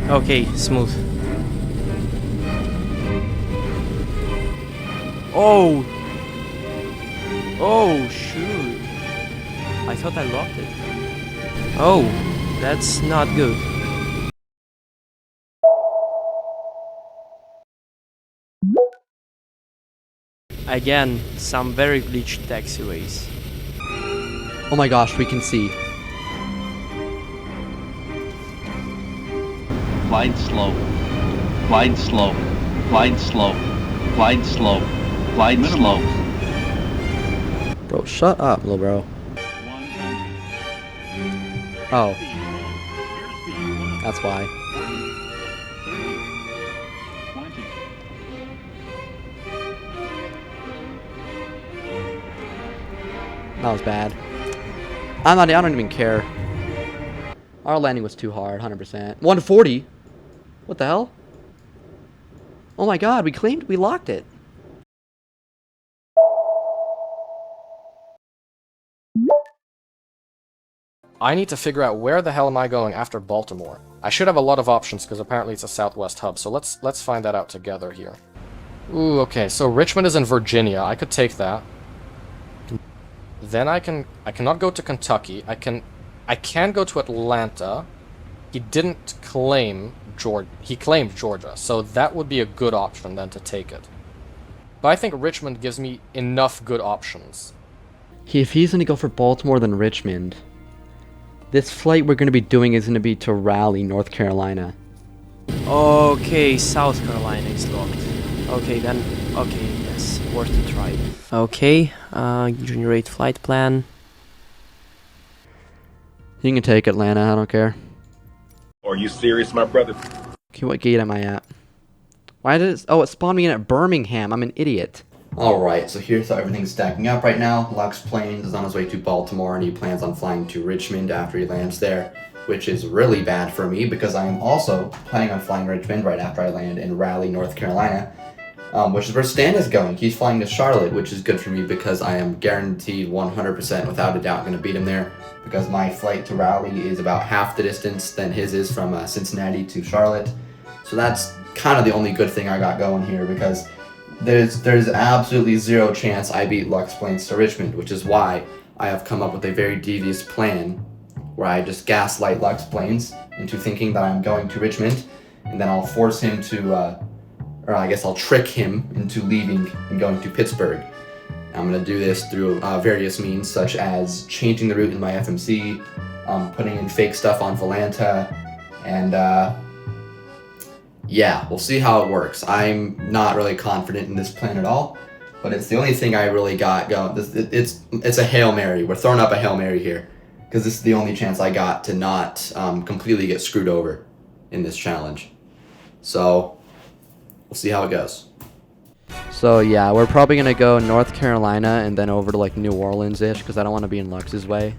Okay, smooth. Oh! Oh, shoot. I thought I locked it. Oh, that's not good. Again, some very glitched taxiways.
Oh my gosh, we can see.
Glide slow. Glide slow. Glide slow. Glide slow. Glide slow.
Bro, shut up, little bro. Oh. That's why. That was bad. I don't even care. Our landing was too hard, 100%. 140? What the hell? Oh my god, we locked it.
I need to figure out where the hell am I going after Baltimore. I should have a lot of options because apparently it's a Southwest hub. So let's find that out together here. Ooh, okay. So Richmond is in Virginia. I could take that. Then I cannot go to Kentucky. I can go to Atlanta. He didn't claim Georgia. He claimed Georgia, so that would be a good option then to take it. But I think Richmond gives me enough good options.
If he's gonna go for Baltimore than Richmond, this flight we're gonna be doing is gonna be to Raleigh, North Carolina.
Okay, South Carolina is locked. Okay, then. Okay, yes, worth a try. Okay, generate flight plan.
You can take Atlanta, I don't care.
Are you serious, my brother?
Okay, what gate am I at? Why did it... Oh, it spawned me in at Birmingham. I'm an idiot. Alright, so here's how everything's stacking up right now. Lux Plains is on his way to Baltimore, and he plans on flying to Richmond after he lands there, which is really bad for me, because I am also planning on flying Richmond right after I land in Raleigh, North Carolina, which is where Stan is going. He's flying to Charlotte, which is good for me, because I am guaranteed 100% without a doubt going to beat him there, because my flight to Raleigh is about half the distance than his is from Cincinnati to Charlotte. So that's kind of the only good thing I got going here, because there's absolutely zero chance I beat Lux Plains to Richmond, which is why I have come up with a very devious plan where I just gaslight Lux Plains into thinking that I'm going to Richmond, and then I'll force him to, or I guess I'll trick him into leaving and going to Pittsburgh. I'm going to do this through various means, such as changing the route in my FMC, putting in fake stuff on Volanta, and yeah, we'll see how it works. I'm not really confident in this plan at all, but it's the only thing I really got going. It's a Hail Mary. We're throwing up a Hail Mary here, because this is the only chance I got to not completely get screwed over in this challenge. So, we'll see how it goes. So yeah, we're probably going to go North Carolina and then over to like New Orleans-ish, because I don't want to be in Lux's way.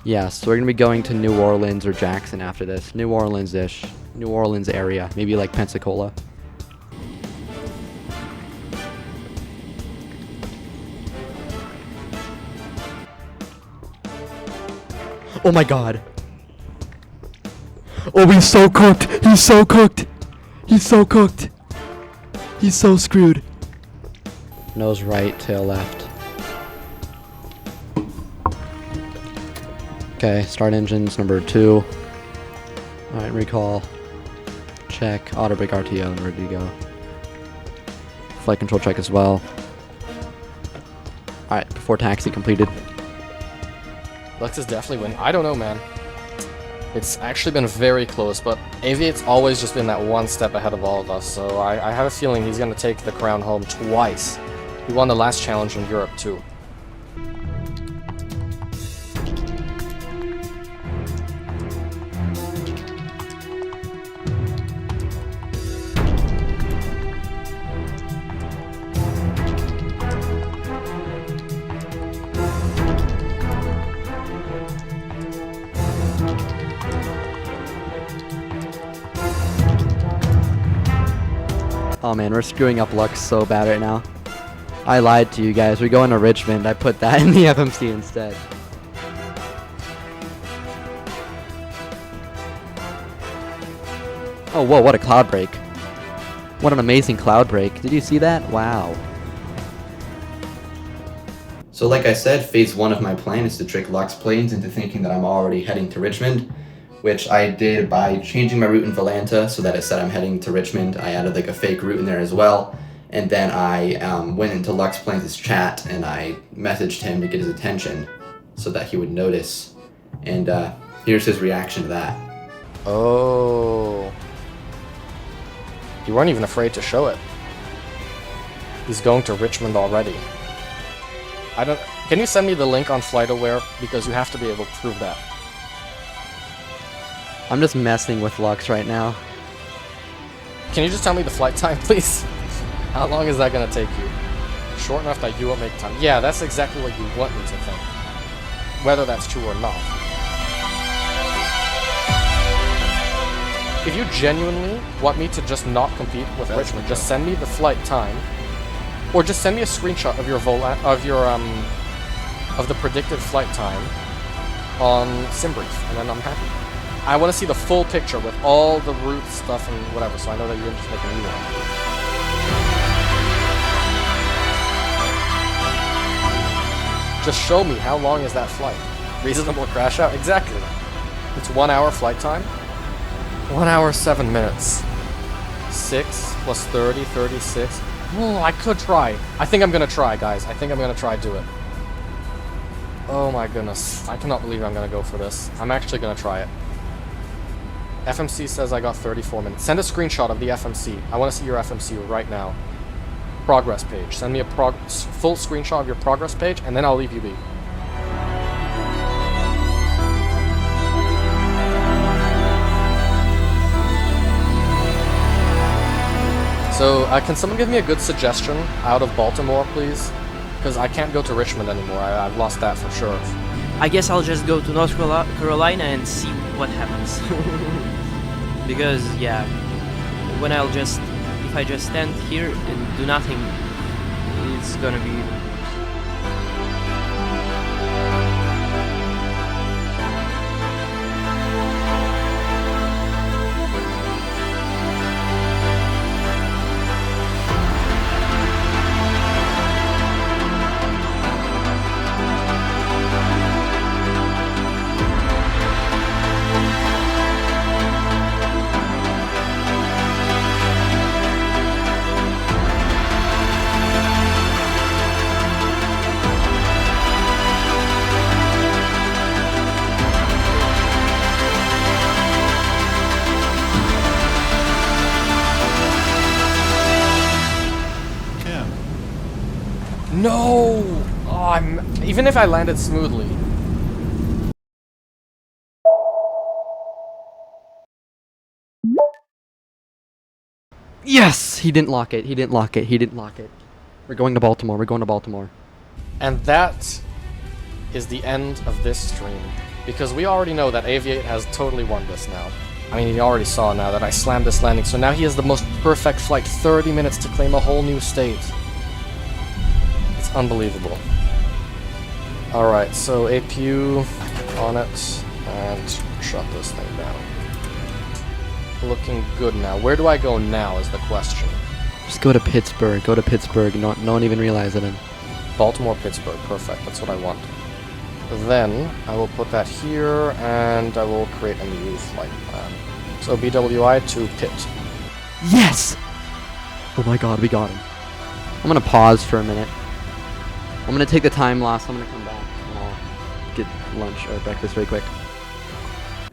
Yeah, so we're going to be going to New Orleans or Jackson after this. New Orleans-ish. New Orleans area. Maybe like Pensacola. Oh my god. Oh, he's so cooked. He's so cooked. He's so cooked. He's so screwed. Nose right, tail left. Okay, start engines number 2. Alright, recall. Check. Auto brake RTO, and ready to go. Flight control check as well. Alright, before taxi completed.
Lux is definitely winning. I don't know, man. It's actually been very close, but Aviate's always just been that one step ahead of all of us, so I have a feeling he's going to take the crown home twice. He won the last challenge in Europe, too.
Oh man, we're screwing up Lux so bad right now. I lied to you guys. We're going to Richmond. I put that in the FMC instead. Oh, whoa, what a cloud break. What an amazing cloud break. Did you see that? Wow. So like I said, phase 1 of my plan is to trick Lux Plains into thinking that I'm already heading to Richmond, which I did by changing my route in Volanta so that it said I'm heading to Richmond. I added like a fake route in there as well. And then I went into Lux Plains' chat and I messaged him to get his attention so that he would notice. And here's his reaction to that.
Oh. You weren't even afraid to show it. He's going to Richmond already. Can you send me the link on FlightAware? Because you have to be able to prove that.
I'm just messing with Lux right now.
Can you just tell me the flight time, please? How long is that going to take you? Short enough that you won't make time. Yeah, that's exactly what you want me to think. Whether that's true or not. If you genuinely want me to just not compete with Richmond, just send me the flight time. Or just send me a screenshot of of the predicted flight time on SimBrief, and then I'm happy. I want to see the full picture with all the route stuff and whatever, so I know that you didn't just make a new one. Just show me how long is that flight. Reasonable crash out? Exactly. It's 1 hour flight time. 1 hour 7 minutes. 6 plus 30, 36. Oh, I could try. I think I'm gonna try, guys. I think I'm gonna try do it. Oh my goodness. I cannot believe I'm gonna go for this. I'm actually gonna try it. FMC says I got 34 minutes. Send a screenshot of the FMC. I want to see your FMC right now. Progress page. Send me a full screenshot of your progress page, and then I'll leave you be. So, can someone give me a good suggestion out of Baltimore, please? Because I can't go to Richmond anymore. I've lost that for sure.
I guess I'll just go to North Carolina and see what happens. Because, yeah, if I just stand here and do nothing, it's gonna be...
No! Oh, even if I landed smoothly.
Yes! He didn't lock it. He didn't lock it. He didn't lock it. We're going to Baltimore. We're going to Baltimore.
And that is the end of this stream. Because we already know that Aviate has totally won this now. I mean, you already saw now that I slammed this landing, so now he has the most perfect flight, 30 minutes to claim a whole new state. It's unbelievable. Alright, so APU on it, and shut this thing down. Looking good now. Where do I go now is the question.
Just go to Pittsburgh. Go to Pittsburgh. No one even realized it.
Baltimore, Pittsburgh. Perfect. That's what I want. Then I will put that here, and I will create a new flight plan. So BWI to Pitt.
Yes! Oh my god, we got him. I'm gonna pause for a minute. I'm gonna take the time loss. I'm gonna come back and I'll get lunch or breakfast really quick.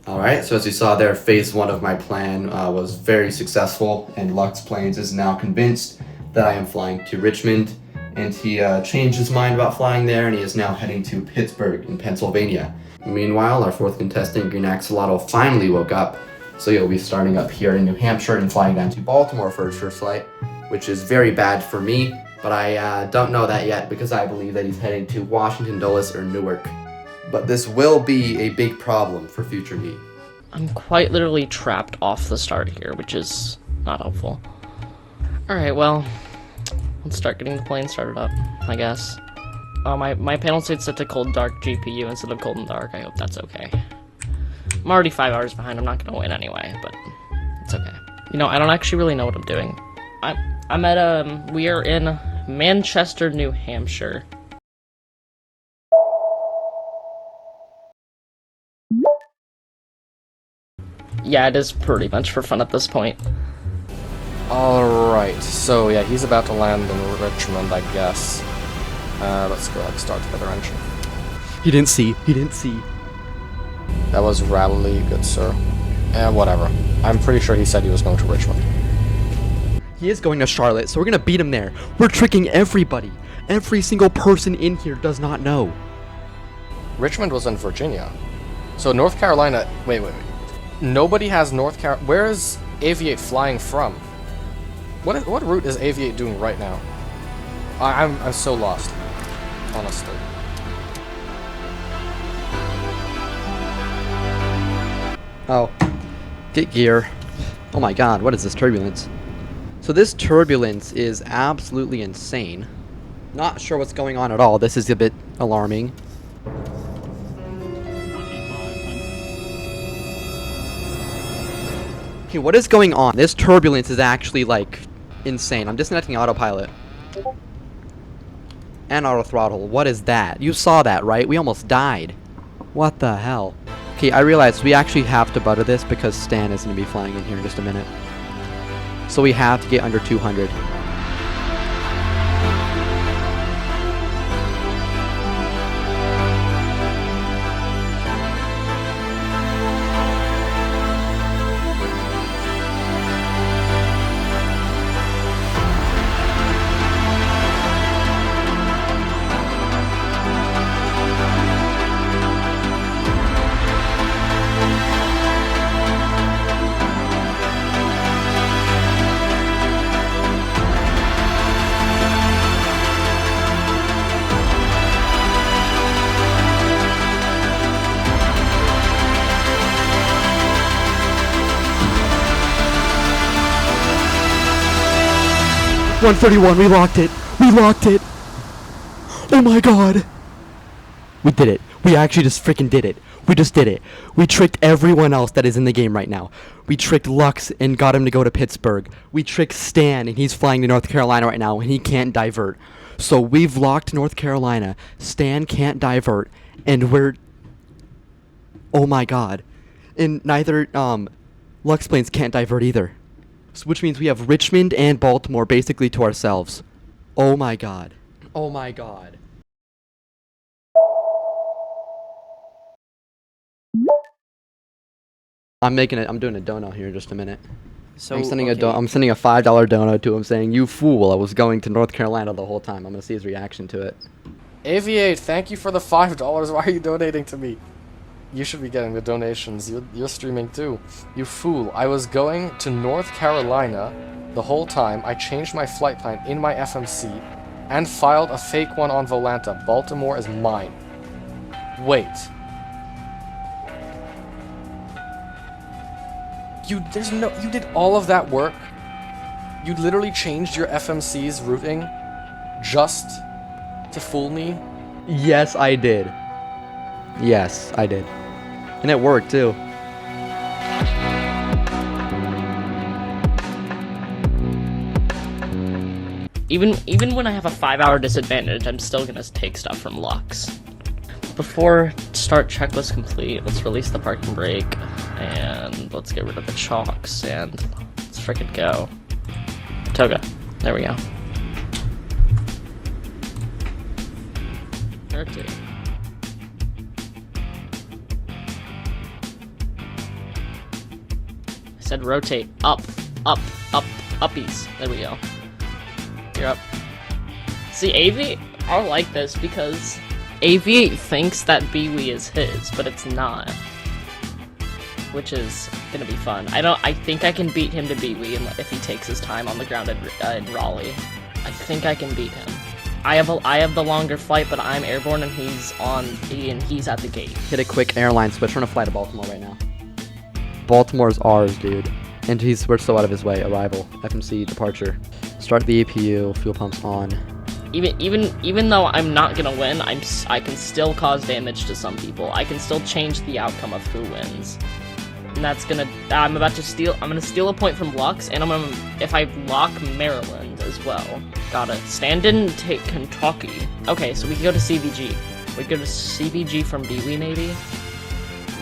Alright, so as you saw there, phase 1 of my plan was very successful, and Lux Planes is now convinced that I am flying to Richmond, and he changed his mind about flying there, and he is now heading to Pittsburgh in Pennsylvania. Meanwhile, our 4th contestant, Green Axolotl, finally woke up, so he'll be starting up here in New Hampshire and flying down to Baltimore for his first flight, which is very bad for me, but I don't know that yet because I believe that he's heading to Washington, Dulles, or Newark. But this will be a big problem for future me.
I'm quite literally trapped off the start here, which is not helpful. Alright, well, let's start getting the plane started up, I guess. My panel state's set to cold dark GPU instead of cold and dark. I hope that's okay. I'm already 5 hours behind. I'm not gonna win anyway, but it's okay. You know, I don't actually really know what I'm doing. I'm at we are in Manchester, New Hampshire. Yeah, it is pretty much for fun at this point.
Alright, so yeah, he's about to land in Richmond, I guess. Let's go ahead and start the other engine.
He didn't see. He didn't see.
That was rally, good sir. Whatever. I'm pretty sure he said he was going to Richmond.
He is going to Charlotte, so we're gonna beat him there. We're tricking everybody. Every single person in here does not know.
Richmond was in Virginia. So North Carolina... Wait. Nobody has North Carolina... Where is Aviate flying from? What route is Aviate doing right now? I'm so lost, honestly.
Oh. Get gear. Oh my god, what is this turbulence? So this turbulence is absolutely insane. Not sure what's going on at all. This is a bit alarming. Okay, what is going on? This turbulence is actually, like, insane. I'm disconnecting autopilot. And auto throttle. What is that? You saw that, right? We almost died. What the hell? Okay, I realized we actually have to butter this because Stan is going to be flying in here in just a minute. So we have to get under 200. $131, we locked it. We locked it. Oh my god. We did it. We actually just freaking did it. We just did it. We tricked everyone else that is in the game right now. We tricked Lux and got him to go to Pittsburgh. We tricked Stan and he's flying to North Carolina right now and he can't divert. So we've locked North Carolina. Stan can't divert and we're... Oh my god. And neither Lux planes can't divert either. Which means we have Richmond and Baltimore basically to ourselves. Oh my god. Oh my god. I'm doing a dono here in just a minute.
So
I'm sending a $5 dono to him saying, "You fool, I was going to North Carolina the whole time." I'm gonna see his reaction to it.
Aviate, thank you for the $5. Why are you donating to me? You should be getting the donations. You're streaming too. You fool. I was going to North Carolina the whole time. I changed my flight plan in my FMC and filed a fake one on Volanta. Baltimore is mine. Wait. You did all of that work? You literally changed your FMC's routing just to fool me?
Yes, I did. Yes, I did. And it worked too.
Even when I have a 5-hour disadvantage, I'm still gonna take stuff from Lux. Before start checklist complete, let's release the parking brake, and let's get rid of the chalks, and let's frickin' go. Toga. There we go. Rotate. I said rotate. Up. Up. Up. Uppies. There we go. You're up. See, Avi, I like this because Avi thinks that Biwi is his, but it's not. Which is gonna be fun. I think I can beat him to Biwi if he takes his time on the ground in Raleigh. I think I can beat him. I have the longer flight, but I'm airborne and he's at the gate.
Hit a quick airline switch. We're gonna fly to Baltimore right now. Baltimore's ours, dude. And we're still out of his way. Arrival. FMC departure. Start the APU. Fuel pumps on.
Even though I'm not gonna win, I can still cause damage to some people. I can still change the outcome of who wins. And that's gonna... I'm gonna steal a point from Lux, and if I lock Maryland as well. Got it. Stan didn't take Kentucky. Okay, so we can go to CBG. We go to CBG from Biwi, maybe?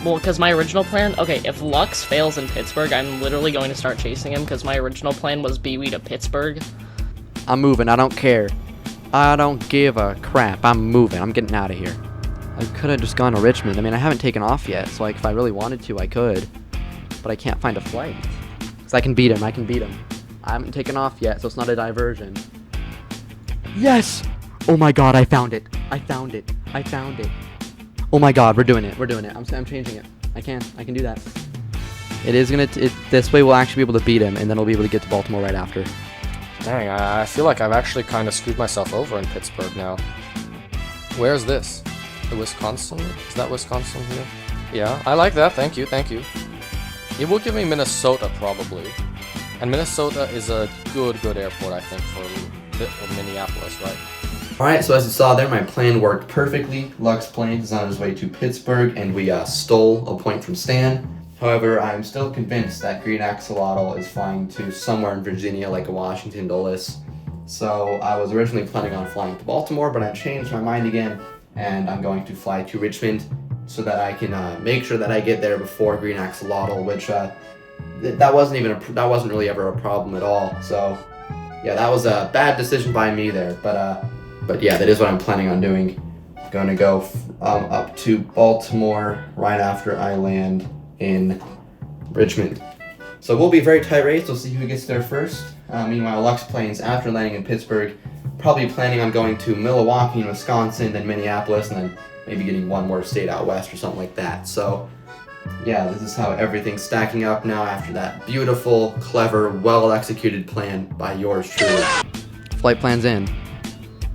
Well, because my original plan... Okay, if Lux fails in Pittsburgh, I'm literally going to start chasing him, because my original plan was Biwi to Pittsburgh.
I'm moving. I don't care. I don't give a crap. I'm moving. I'm getting out of here. I could have just gone to Richmond. I mean, I haven't taken off yet, so like if I really wanted to, I could. But I can't find a flight. Because I can beat him. I can beat him. I haven't taken off yet, so it's not a diversion. Yes! Oh my god, I found it. I found it. I found it. Oh my god, we're doing it. We're doing it. I'm changing it. I can do that. It is gonna... this way we'll actually be able to beat him, and then we'll be able to get to Baltimore right after.
Dang, I feel like I've actually kind of screwed myself over in Pittsburgh now. Where's this? The Wisconsin? Is that Wisconsin here? Yeah, I like that. Thank you, thank you. It will give me Minnesota, probably. And Minnesota is a good airport, I think, for Minneapolis, right?
Alright, so as you saw there, my plan worked perfectly. Lux plane is on his way to Pittsburgh, and we stole a point from Stan. However, I'm still convinced that green axolotl is flying to somewhere in Virginia, like a Washington Dulles. So I was originally planning on flying to Baltimore, but I changed my mind again, and I'm going to fly to Richmond so that I can make sure that I get there before green axolotl, which that wasn't really ever a problem at all. So yeah, that was a bad decision by me there, but yeah, that is what I'm planning on doing. I'm going to go up to Baltimore right after I land in Richmond. So we'll be a very tight race. We'll see who gets there first. Meanwhile, Lux Plains, after landing in Pittsburgh, probably planning on going to Milwaukee, Wisconsin, then Minneapolis, and then maybe getting one more state out west or something like that. So yeah, this is how everything's stacking up now after that beautiful, clever, well-executed plan by yours truly. Flight plan's in.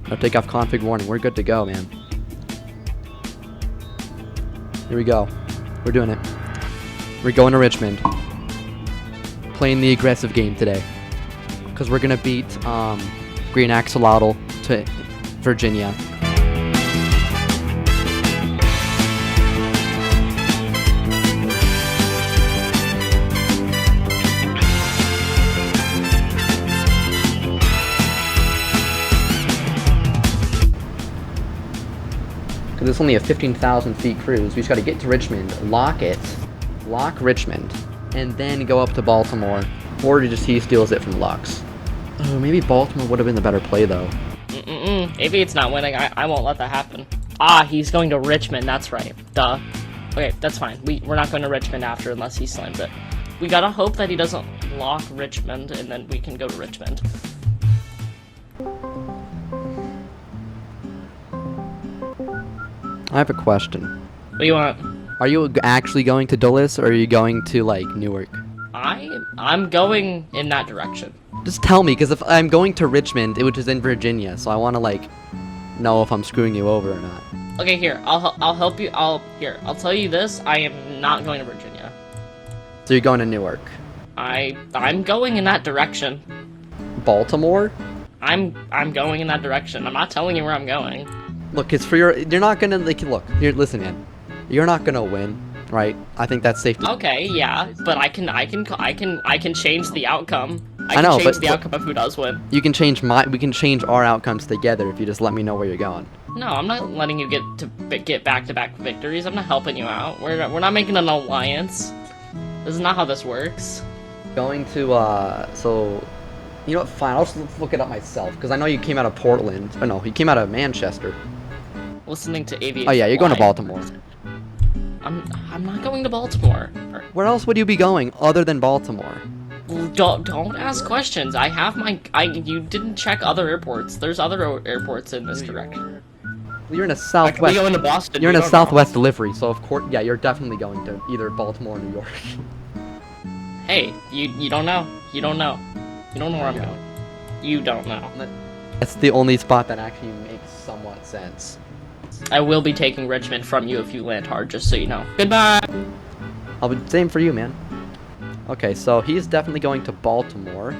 No takeoff config warning. We're good to go, man. Here we go. We're doing it. We're going to Richmond. Playing the aggressive game today. Because we're going to beat green axolotl to Virginia. Because it's only a 15,000 feet cruise. We just got to get to Richmond, lock Richmond, and then go up to Baltimore. Or just he steals it from Lux. Oh, maybe Baltimore would have been the better play, though.
Maybe it's not winning. I won't let that happen. Ah, he's going to Richmond. That's right. Duh. Okay, that's fine. We're not going to Richmond after unless he slams it. We gotta hope that he doesn't lock Richmond, and then we can go to Richmond.
I have a question.
What do you want?
Are you actually going to Dulles, or are you going to, like, Newark?
I'm going in that direction.
Just tell me, because if I'm going to Richmond, which is in Virginia, so I want to, like, know if I'm screwing you over or not.
Okay, here, I'll help you. I'll tell you this. I am not going to Virginia.
So you're going to Newark.
I'm going in that direction.
Baltimore?
I'm going in that direction. I'm not telling you where I'm going.
Look, it's for you're not gonna, like, look, here, listen, man. You're not gonna win, right? I think that's safe to...
Okay, yeah, but I can change the outcome.
I know,
can change the outcome of who does win.
You can change we can change our outcomes together if you just let me know where you're going.
No, I'm not letting you get back-to-back victories. I'm not helping you out. We're not making an alliance. This is not how this works.
Going to, so... You know what, fine, I'll just look it up myself, because I know you came out of Portland. Oh no, you came out of Manchester.
Listening to aviation.
Oh yeah, you're going to Baltimore.
I'm not going to Baltimore.
Where else would you be going other than Baltimore?
Well, don't ask questions. I have you didn't check other airports. There's other airports in this direction.
Well, you're in a southwest.
We go into Boston.
You're in a southwest delivery, so of course, yeah, you're definitely going to either Baltimore or New York.
Hey, you don't know. You don't know. You don't know where I'm going. You don't know.
That's the only spot that actually makes somewhat sense.
I will be taking Richmond from you if you land hard, just so you know. Goodbye!
I'll be same for you, man. Okay, so he's definitely going to Baltimore,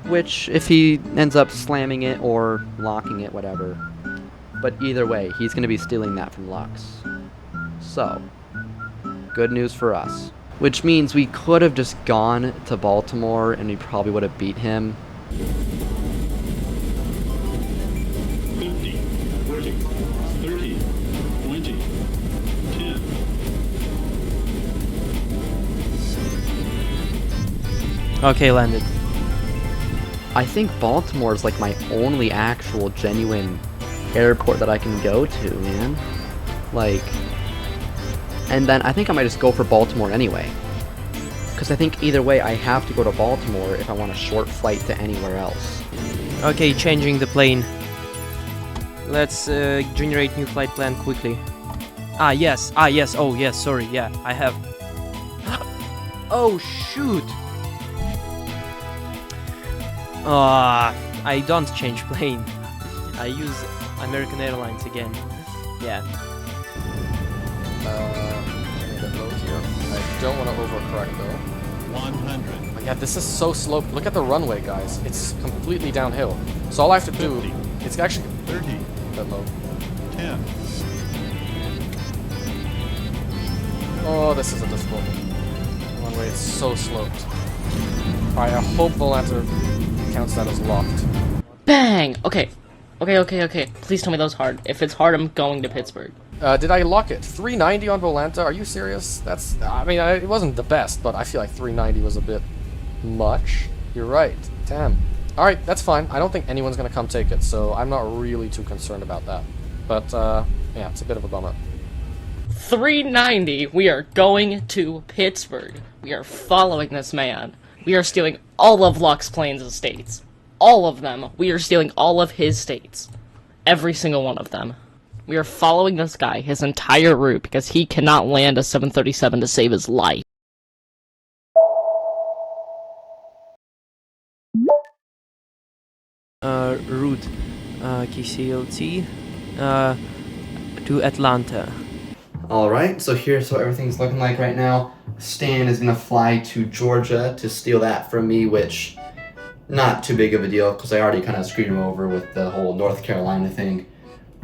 which, if he ends up slamming it or locking it, whatever. But either way, he's going to be stealing that from Lux. So, good news for us. Which means we could have just gone to Baltimore and we probably would have beat him.
50, 40, 30, 20, 10.
Okay, landed.
I think Baltimore is like my only actual genuine airport that I can go to, man. Like... And then I think I might just go for Baltimore anyway. Because I think either way I have to go to Baltimore if I want a short flight to anywhere else.
Okay, changing the plane. Let's generate new flight plan quickly. Ah, yes. Oh, yes, sorry. Yeah, I have. Oh, shoot. I don't change plane. I use American Airlines again. Yeah.
I don't want to overcorrect though.
100.
Oh, yeah, this is so sloped. Look at the runway, guys. It's completely downhill. So all I have to do,
50,
it's actually
30,
a bit low.
10.
Oh, this is a difficult one. One-way, it's so sloped. Alright, I hope Volanta counts that as locked.
Bang! Okay. Okay. Please tell me that was hard. If it's hard, I'm going to Pittsburgh.
Did I lock it? 390 on Volanta? Are you serious? That's... I mean, it wasn't the best, but I feel like 390 was a bit much. You're right. Damn. Alright, that's fine. I don't think anyone's gonna come take it, so I'm not really too concerned about that. But, yeah, it's a bit of a bummer.
390! We are going to Pittsburgh. We are following this man. We are stealing all of Lux Plains' estates. All of them. We are stealing all of his states. Every single one of them. We are following this guy his entire route because he cannot land a 737 to save his life.
Route KCLT to Atlanta.
Alright, so here's what everything's looking like right now. Stan is gonna fly to Georgia to steal that from me, which, not too big of a deal, because I already kind of screwed him over with the whole North Carolina thing.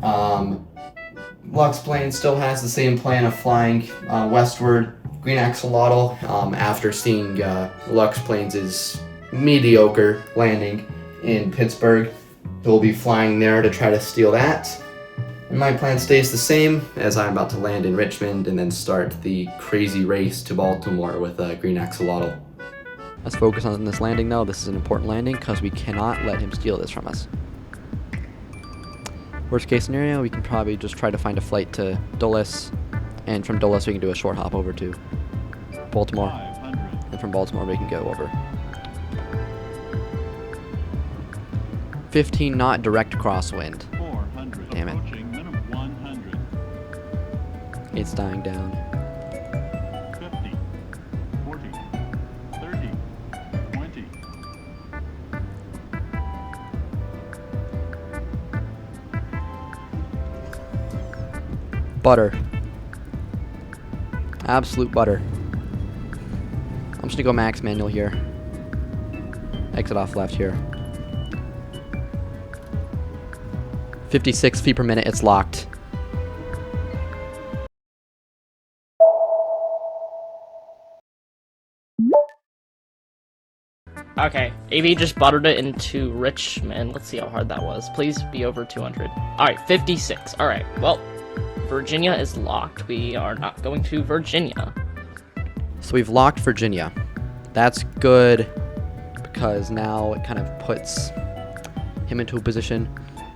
Lux Plains still has the same plan of flying westward. Green Axolotl, after seeing Lux Plains' mediocre landing in Pittsburgh, he'll be flying there to try to steal that. And my plan stays the same, as I'm about to land in Richmond and then start the crazy race to Baltimore with Green Axolotl. Let's focus on this landing though. This is an important landing because we cannot let him steal this from us. Worst case scenario, we can probably just try to find a flight to Dulles, and from Dulles we can do a short hop over to Baltimore, and from Baltimore we can go over. 15 knot direct crosswind. Damn it. It's dying down.
50, 40, 30, 20.
Butter. Absolute butter. I'm just gonna go max manual here. Exit off left here. 56 feet per minute, it's locked.
Okay, AB just buttered it into Richmond. Let's see how hard that was. Please be over 200. Alright, 56. Alright, well, Virginia is locked. We are not going to Virginia.
So we've locked Virginia. That's good, because now it kind of puts him into a position.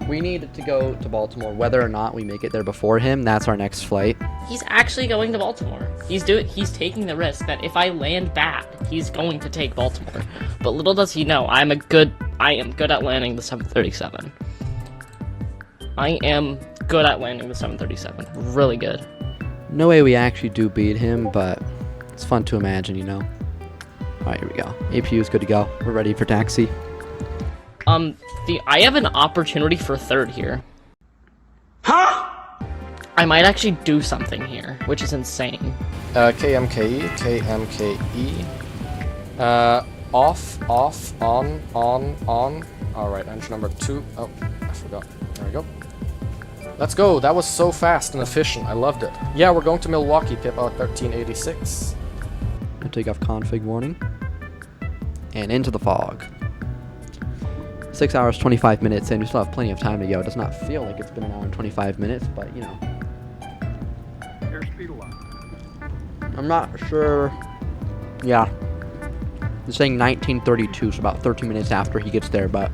We need to go to Baltimore. Whether or not we make it there before him, that's our next flight.
He's actually going to Baltimore. He's taking the risk that if I land bad, he's going to take Baltimore. But little does he know, I am good at landing the 737. I am good at landing the 737. Really good.
No way we actually do beat him, but it's fun to imagine, you know. Alright, here we go. APU is good to go. We're ready for taxi.
I have an opportunity for third here. Huh? I might actually do something here, which is insane.
KMKE, KMKE. Off, on. Alright, engine number 2. Oh, I forgot. There we go. Let's go. That was so fast and efficient. I loved it. Yeah, we're going to Milwaukee, pip out 1386.
We'll take off config warning. And into the fog. 6 hours, 25 minutes, and we still have plenty of time to go. It does not feel like it's been an hour and 25 minutes, but, you know.
Airspeed allowed.
I'm not sure. Yeah. They're saying 1932, so about 13 minutes after he gets there, but,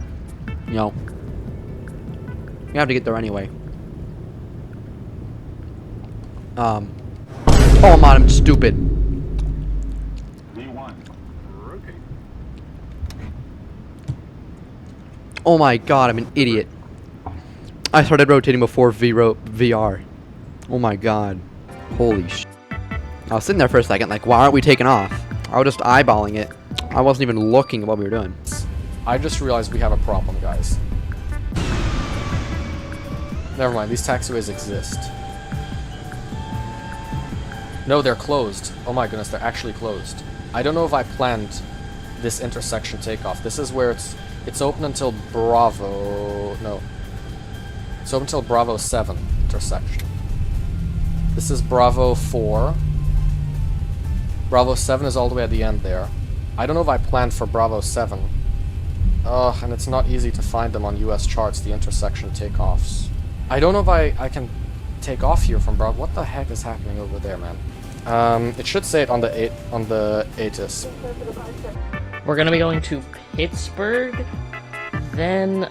you know. You have to get there anyway. Oh, I'm stupid.
V1. Rotate.
Oh my god, I'm an idiot. I started rotating before VR. Oh my god. Holy sh**. I was sitting there for a second like, why aren't we taking off? I was just eyeballing it. I wasn't even looking at what we were doing.
I just realized we have a problem, guys. Never mind, these taxiways exist. No, they're closed. Oh my goodness, they're actually closed. I don't know if I planned this intersection takeoff. This is where it's open until Bravo... No. It's open until Bravo 7 intersection. This is Bravo 4. Bravo 7 is all the way at the end there. I don't know if I planned for Bravo 7. Ugh, and it's not easy to find them on US charts, the intersection takeoffs. I don't know if I can take off here from Bravo. What the heck is happening over there, man? It should say it on the ATIS.
We're gonna be going to Pittsburgh, then,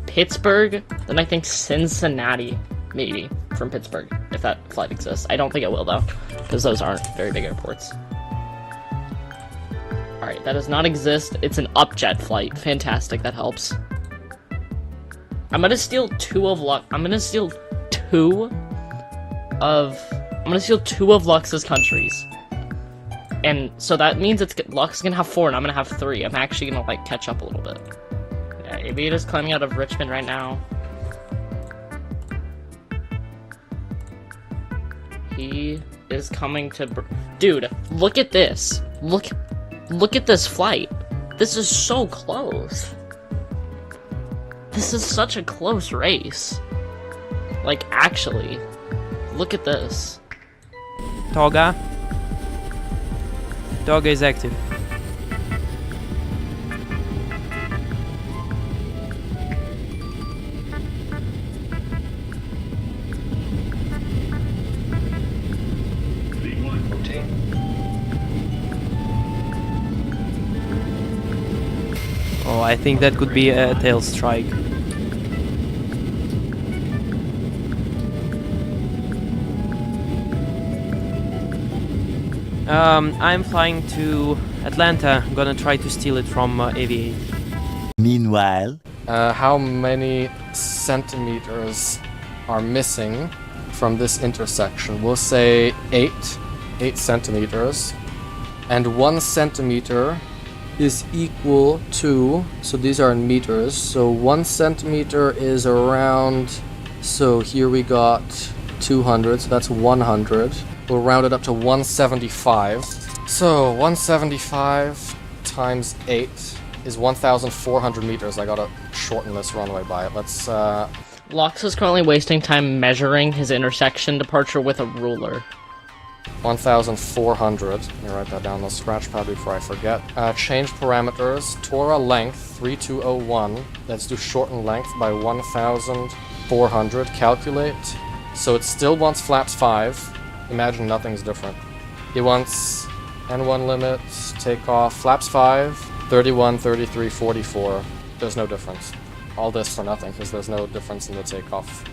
Pittsburgh, then I think Cincinnati, maybe, from Pittsburgh, if that flight exists. I don't think it will, though, because those aren't very big airports. Alright, that does not exist. It's an upjet flight. Fantastic, that helps. I'm gonna steal two of Lux's countries. And so that means Lux is gonna have 4 and I'm gonna have 3. I'm actually gonna, like, catch up a little bit. Yeah, Aviator's climbing out of Richmond right now. He is coming to... Dude, look at this. Look at this flight. This is so close. This is such a close race. Like, actually. Look at this.
Toga. Toga is active. Oh, I think that could be a tail strike. I'm flying to Atlanta. I'm gonna try to steal it from AV8.
Meanwhile,
how many centimeters are missing from this intersection? We'll say 8 centimeters, and 1 centimeter is equal to, so these are in meters, so 1 centimeter is around, so here we got 200, so that's 100. We'll round it up to 175. So 175 times 8 is 1,400 meters. I gotta shorten this runway by it. Let's
Lux is currently wasting time measuring his intersection departure with a ruler.
1,400. Let me write that down on the scratch pad before I forget. Change parameters. Tora length 3201. Let's do shorten length by 1,400. Calculate. So it still wants flaps 5. Imagine nothing's different. It wants N1 limits, takeoff, flaps 5, 31, 33, 44. There's no difference. All this for nothing, because there's no difference in the takeoff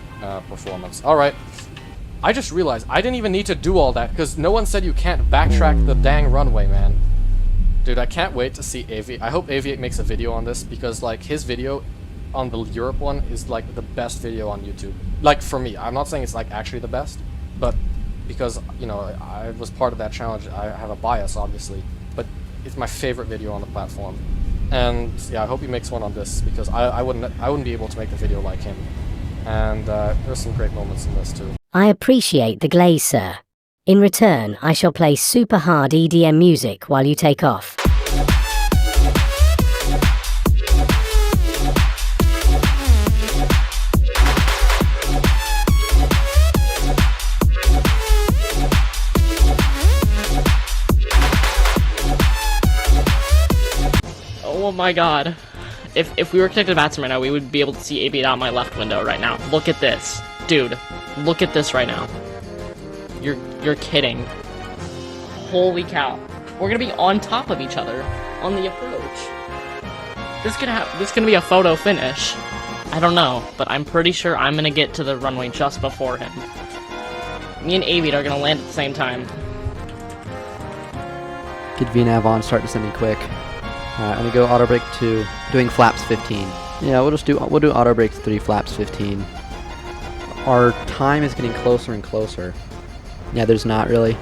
performance. Alright. I just realized I didn't even need to do all that, because no one said you can't backtrack the dang runway, man. Dude, I can't wait to see Avi. I hope Avi8 makes a video on this, because, like, his video on the Europe one is, like, the best video on YouTube. Like, for me. I'm not saying it's, like, actually the best, but... because, you know, I was part of that challenge, I have a bias, obviously, but it's my favorite video on the platform. And, yeah, I hope he makes one on this, because I wouldn't be able to make a video like him. And there's some great moments in this, too.
I appreciate the glaze, sir. In return, I shall play super hard EDM music while you take off.
Oh my god. If we were connected to Batson right now, we would be able to see AV8 out my left window right now. Look at this. Dude, look at this right now. You're kidding. Holy cow. We're gonna be on top of each other on the approach. This is gonna be a photo finish. I don't know, but I'm pretty sure I'm gonna get to the runway just before him. Me and AV8 are gonna land at the same time.
Get VNav on, start descending quick. I'm gonna go auto brake to doing flaps 15. Yeah, we'll do auto brake 3 flaps 15. Our time is getting closer and closer. Yeah, there's not really.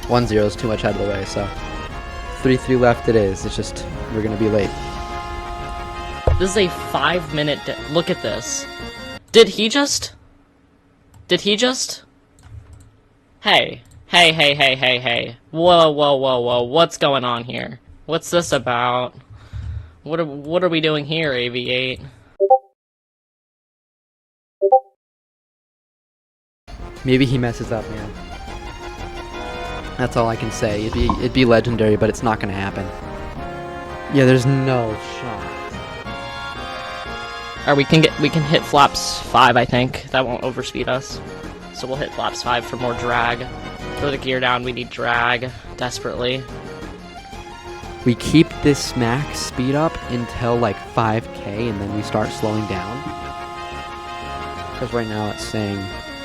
1-0 is too much out of the way, so 3-3 left it is. It's just we're gonna be late.
This is a 5-minute. Look at this. Did he just? Hey. Whoa. What's going on here? What's this about? What are we doing here, AV8?
Maybe he messes up, man. That's all I can say. It'd be legendary, but it's not gonna happen. Yeah, there's no shot.
Or we can hit flaps 5, I think. That won't overspeed us. So we'll hit flaps 5 for more drag. Throw the gear down, we need drag desperately.
We keep this max speed up until like 5k and then we start slowing down. Because right now it's saying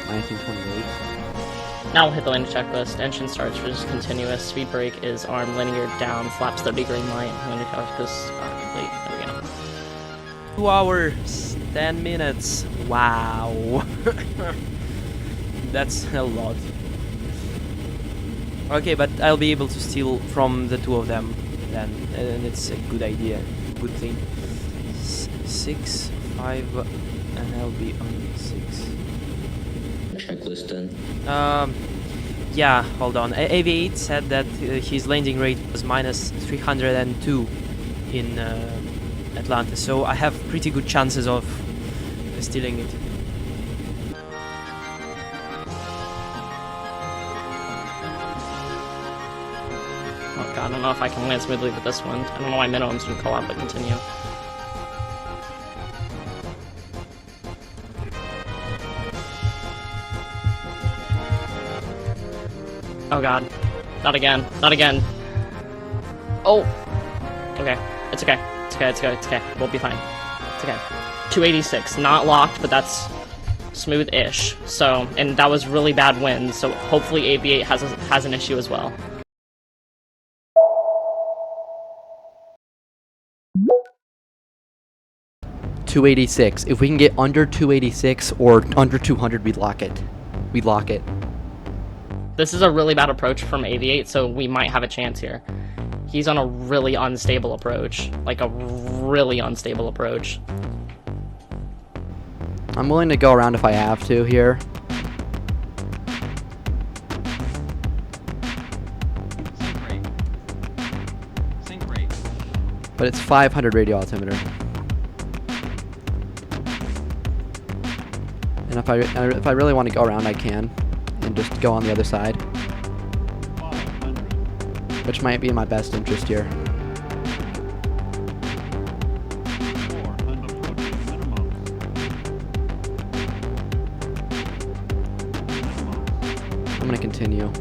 1928.
Now we'll hit the landing checklist. Engine starts for just continuous. Speed brake is arm linear down. Flaps 30 green light. Landing checklist complete. There we go.
2 hours, 10 minutes. Wow. That's a lot. Okay, but I'll be able to steal from the 2 of them then, and it's a good idea, good thing. 6, 5, and I'll be on 6.
Checklist then.
Yeah, hold on. AV8 said that his landing rate was minus 302 in Atlanta, so I have pretty good chances of stealing it.
Oh god, I don't know if I can land smoothly with this one. I don't know why minimums didn't call out, but continue. Oh god. Not again. Not again. Oh! Okay. It's okay. It's okay. It's okay. It's okay. We'll be fine. It's okay. 286. Not locked, but that's smooth-ish. So, and that was really bad wind, so hopefully AB8 has an issue as well.
.286. If we can get under 286 or under 200, we lock it. We lock it.
This is a really bad approach from AV8, so we might have a chance here. He's on a really unstable approach. Like a really unstable approach.
I'm willing to go around if I have to here.
Sync rate.
But it's 500 radio altimeter. And if I really want to go around, I can. And just go on the other side.
500.
Which might be in my best interest here.
400 approaching minimum.
I'm gonna continue.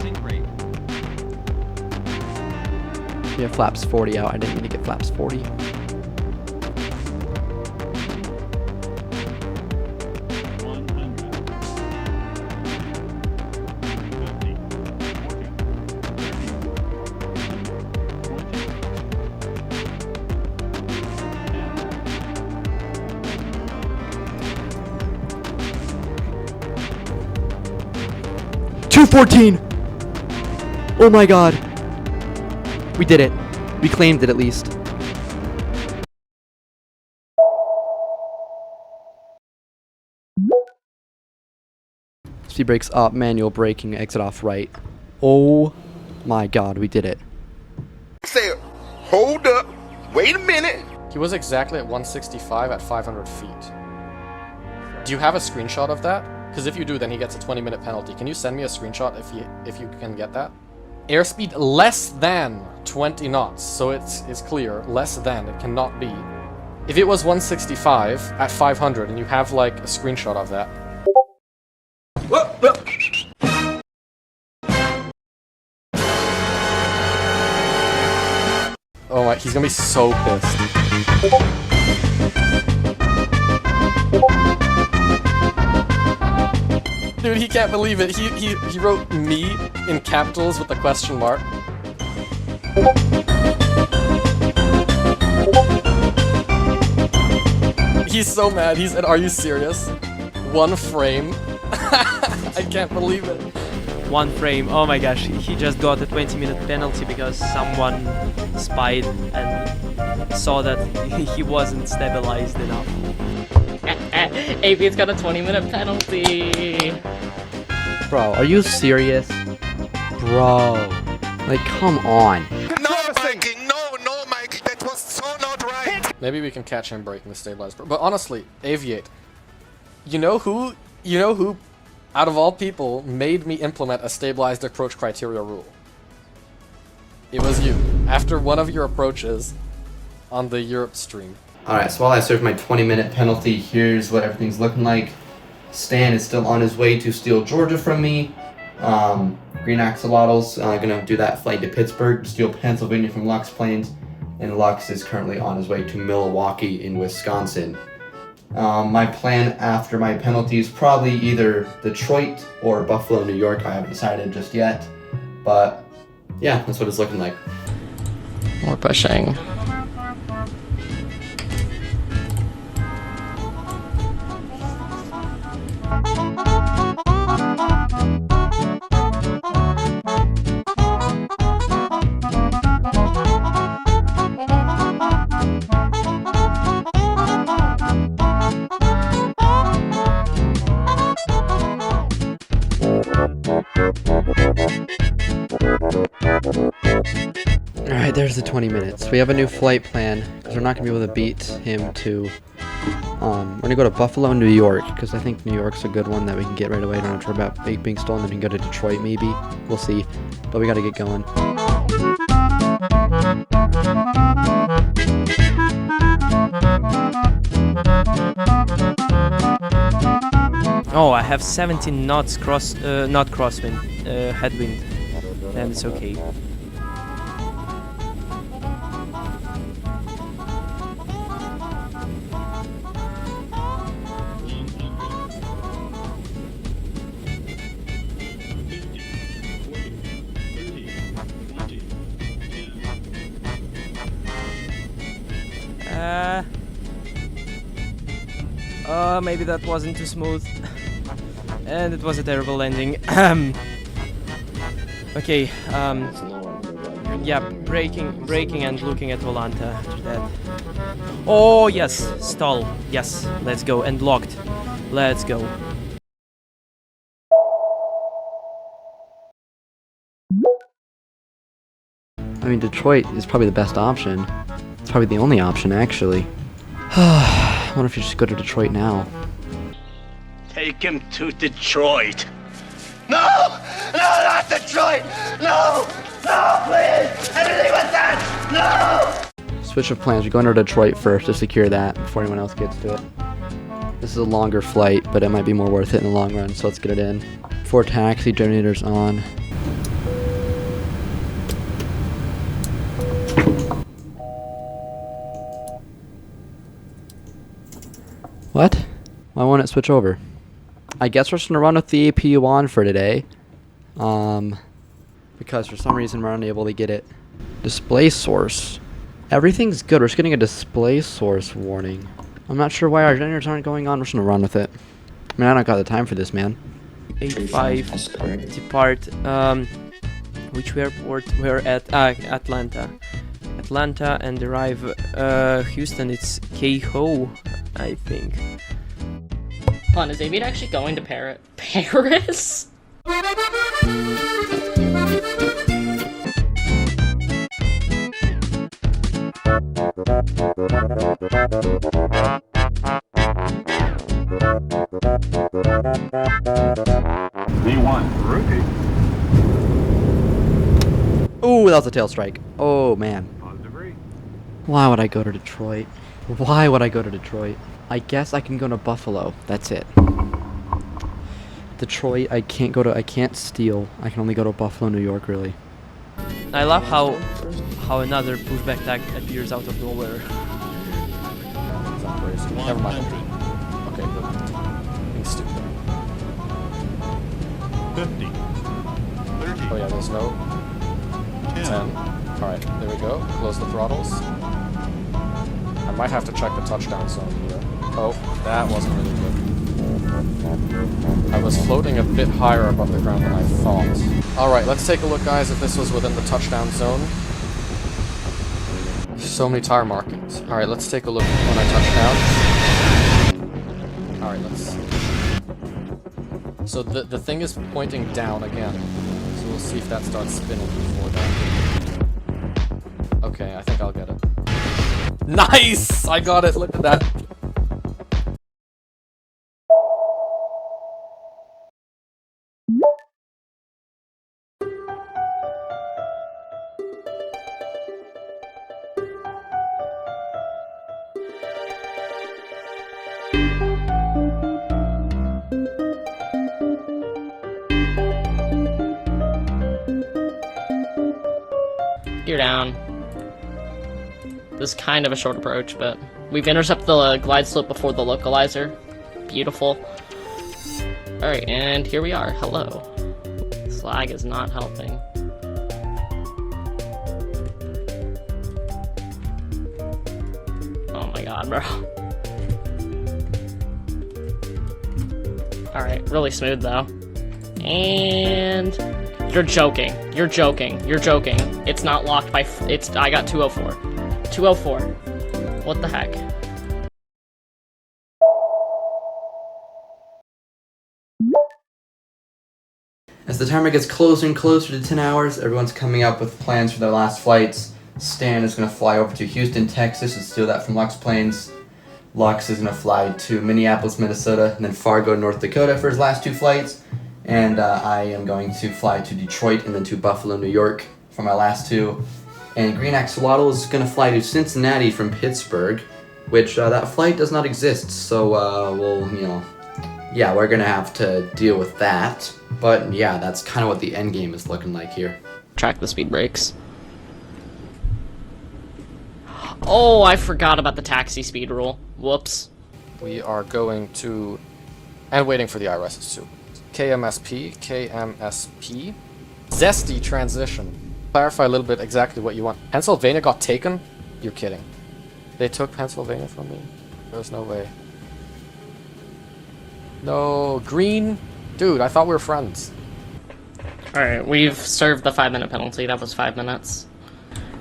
Sync rate.
We have flaps 40 out. I didn't mean to get flaps 40. .214! Oh my god. We did it. We claimed it at least. Speed brakes up, manual braking, exit off right. Oh my god, we did it.
Say, hold up, wait a minute.
He was exactly at 165 at 500 feet. Do you have a screenshot of that? Because if you do, then he gets a 20-minute penalty. Can you send me a screenshot if you can get that? Airspeed less than 20 knots, so it's clear. Less than, it cannot be. If it was 165 at 500 and you have like a screenshot of that. Oh my, he's gonna be so pissed. Dude, he can't believe it. He wrote me in capitals with a question mark. He's so mad. He said, "Are you serious? 1 frame?" I can't believe it.
1 frame. Oh my gosh, he just got a 20-minute penalty because someone spied and saw that he wasn't stabilized enough.
AV's got a 20-minute penalty.
Bro, are you serious? Bro. Like, come on.
No, Mike, that was so not right.
Maybe we can catch him breaking the stabilizer. But honestly, Aviate, you know who out of all people, made me implement a stabilized approach criteria rule. It was you, after one of your approaches on the Europe stream.
Alright, so while I serve my 20-minute penalty, here's what everything's looking like. Stan is still on his way to steal Georgia from me. Green Axolotl's gonna do that flight to Pittsburgh to steal Pennsylvania from Lux Plains. And Lux is currently on his way to Milwaukee in Wisconsin. My plan after my penalty is probably either Detroit or Buffalo, New York. I haven't decided just yet. But yeah, that's what it's looking like.
More pushing.
Alright, there's the 20 minutes. We have a new flight plan, because we're not going to be able to beat him to... we're going to go to Buffalo, New York, because I think New York's a good one that we can get right away. Don't have to worry about being stolen, then we can go to Detroit maybe. We'll see. But we got to get going.
Oh, I have 17 knots not crosswind, headwind. Then it's okay. Maybe that wasn't too smooth. And it was a terrible landing. Okay, yeah, braking and looking at Volanta after that. Oh, yes, stall. Yes, let's go. And locked. Let's go.
I mean, Detroit is probably the best option. It's probably the only option, actually. I wonder if you just go to Detroit now.
Take him to Detroit. No! No, not Detroit! No! No, please! Anything with that! No!
Switch of plans. We're going to Detroit first to secure that before anyone else gets to it. This is a longer flight, but it might be more worth it in the long run, so let's get it in. 4 taxi generators on. What? Why won't it switch over? I guess we're just gonna run with the APU on for today. Because for some reason we're unable to get it. Display source. Everything's good. We're just getting a display source warning. I'm not sure why our generators aren't going on. We're just gonna run with it. I mean, I don't got the time for this, man.
85 depart. Which airport? We're at Atlanta. Atlanta and arrive Houston. It's Kehoe, I think.
Hold on, is Avian actually going to Paris?
V1, rookie.
Ooh, that was a tail strike. Oh, man.
Positive rate.
Why would I go to Detroit? Why would I go to Detroit? I guess I can go to Buffalo. That's it. Detroit, I can't steal. I can only go to Buffalo, New York, really.
I love how another pushback tag appears out of nowhere.
Never mind. Okay, good. Being stupid.
50. 30.
Oh yeah, there's no 10. Alright, there we go. Close the throttles. I might have to check the touchdown zone here. Oh, that wasn't really good. I was floating a bit higher above the ground than I thought. Alright, let's take a look, guys, if this was within the touchdown zone. So many tire markings. Alright, let's take a look when I touch down. Alright, let's... So the thing is pointing down again. So we'll see if that starts spinning before that. Okay, I think I'll get it. Nice! I got it, look at that.
You're down. This is kind of a short approach, but we've intercepted the glide slope before the localizer. Beautiful. Alright, and here we are. Hello. This lag is not helping. Oh my god, bro. Alright, really smooth though. And you're joking. You're joking. You're joking. It's not locked by I got 204. 204. What the heck?
As the timer gets closer and closer to 10 hours, everyone's coming up with plans for their last flights. Stan is going to fly over to Houston, Texas and steal that from Lux Planes. Lux is going to fly to Minneapolis, Minnesota, and then Fargo, North Dakota for his last 2 flights. And I am going to fly to Detroit and then to Buffalo, New York for my last 2. And Green Axolotl is going to fly to Cincinnati from Pittsburgh, which that flight does not exist. So we'll, yeah, we're going to have to deal with that. But yeah, that's kind of what the end game is looking like here.
Track the speed brakes. Oh, I forgot about the taxi speed rule. Whoops.
We are going to... and waiting for the IRSs too. KMSP, KMSP. Zesty transition. Clarify a little bit exactly what you want. Pennsylvania got taken? You're kidding. They took Pennsylvania from me? There's no way. No, green? Dude, I thought we were friends.
Alright, we've served the 5-minute penalty. That was 5 minutes.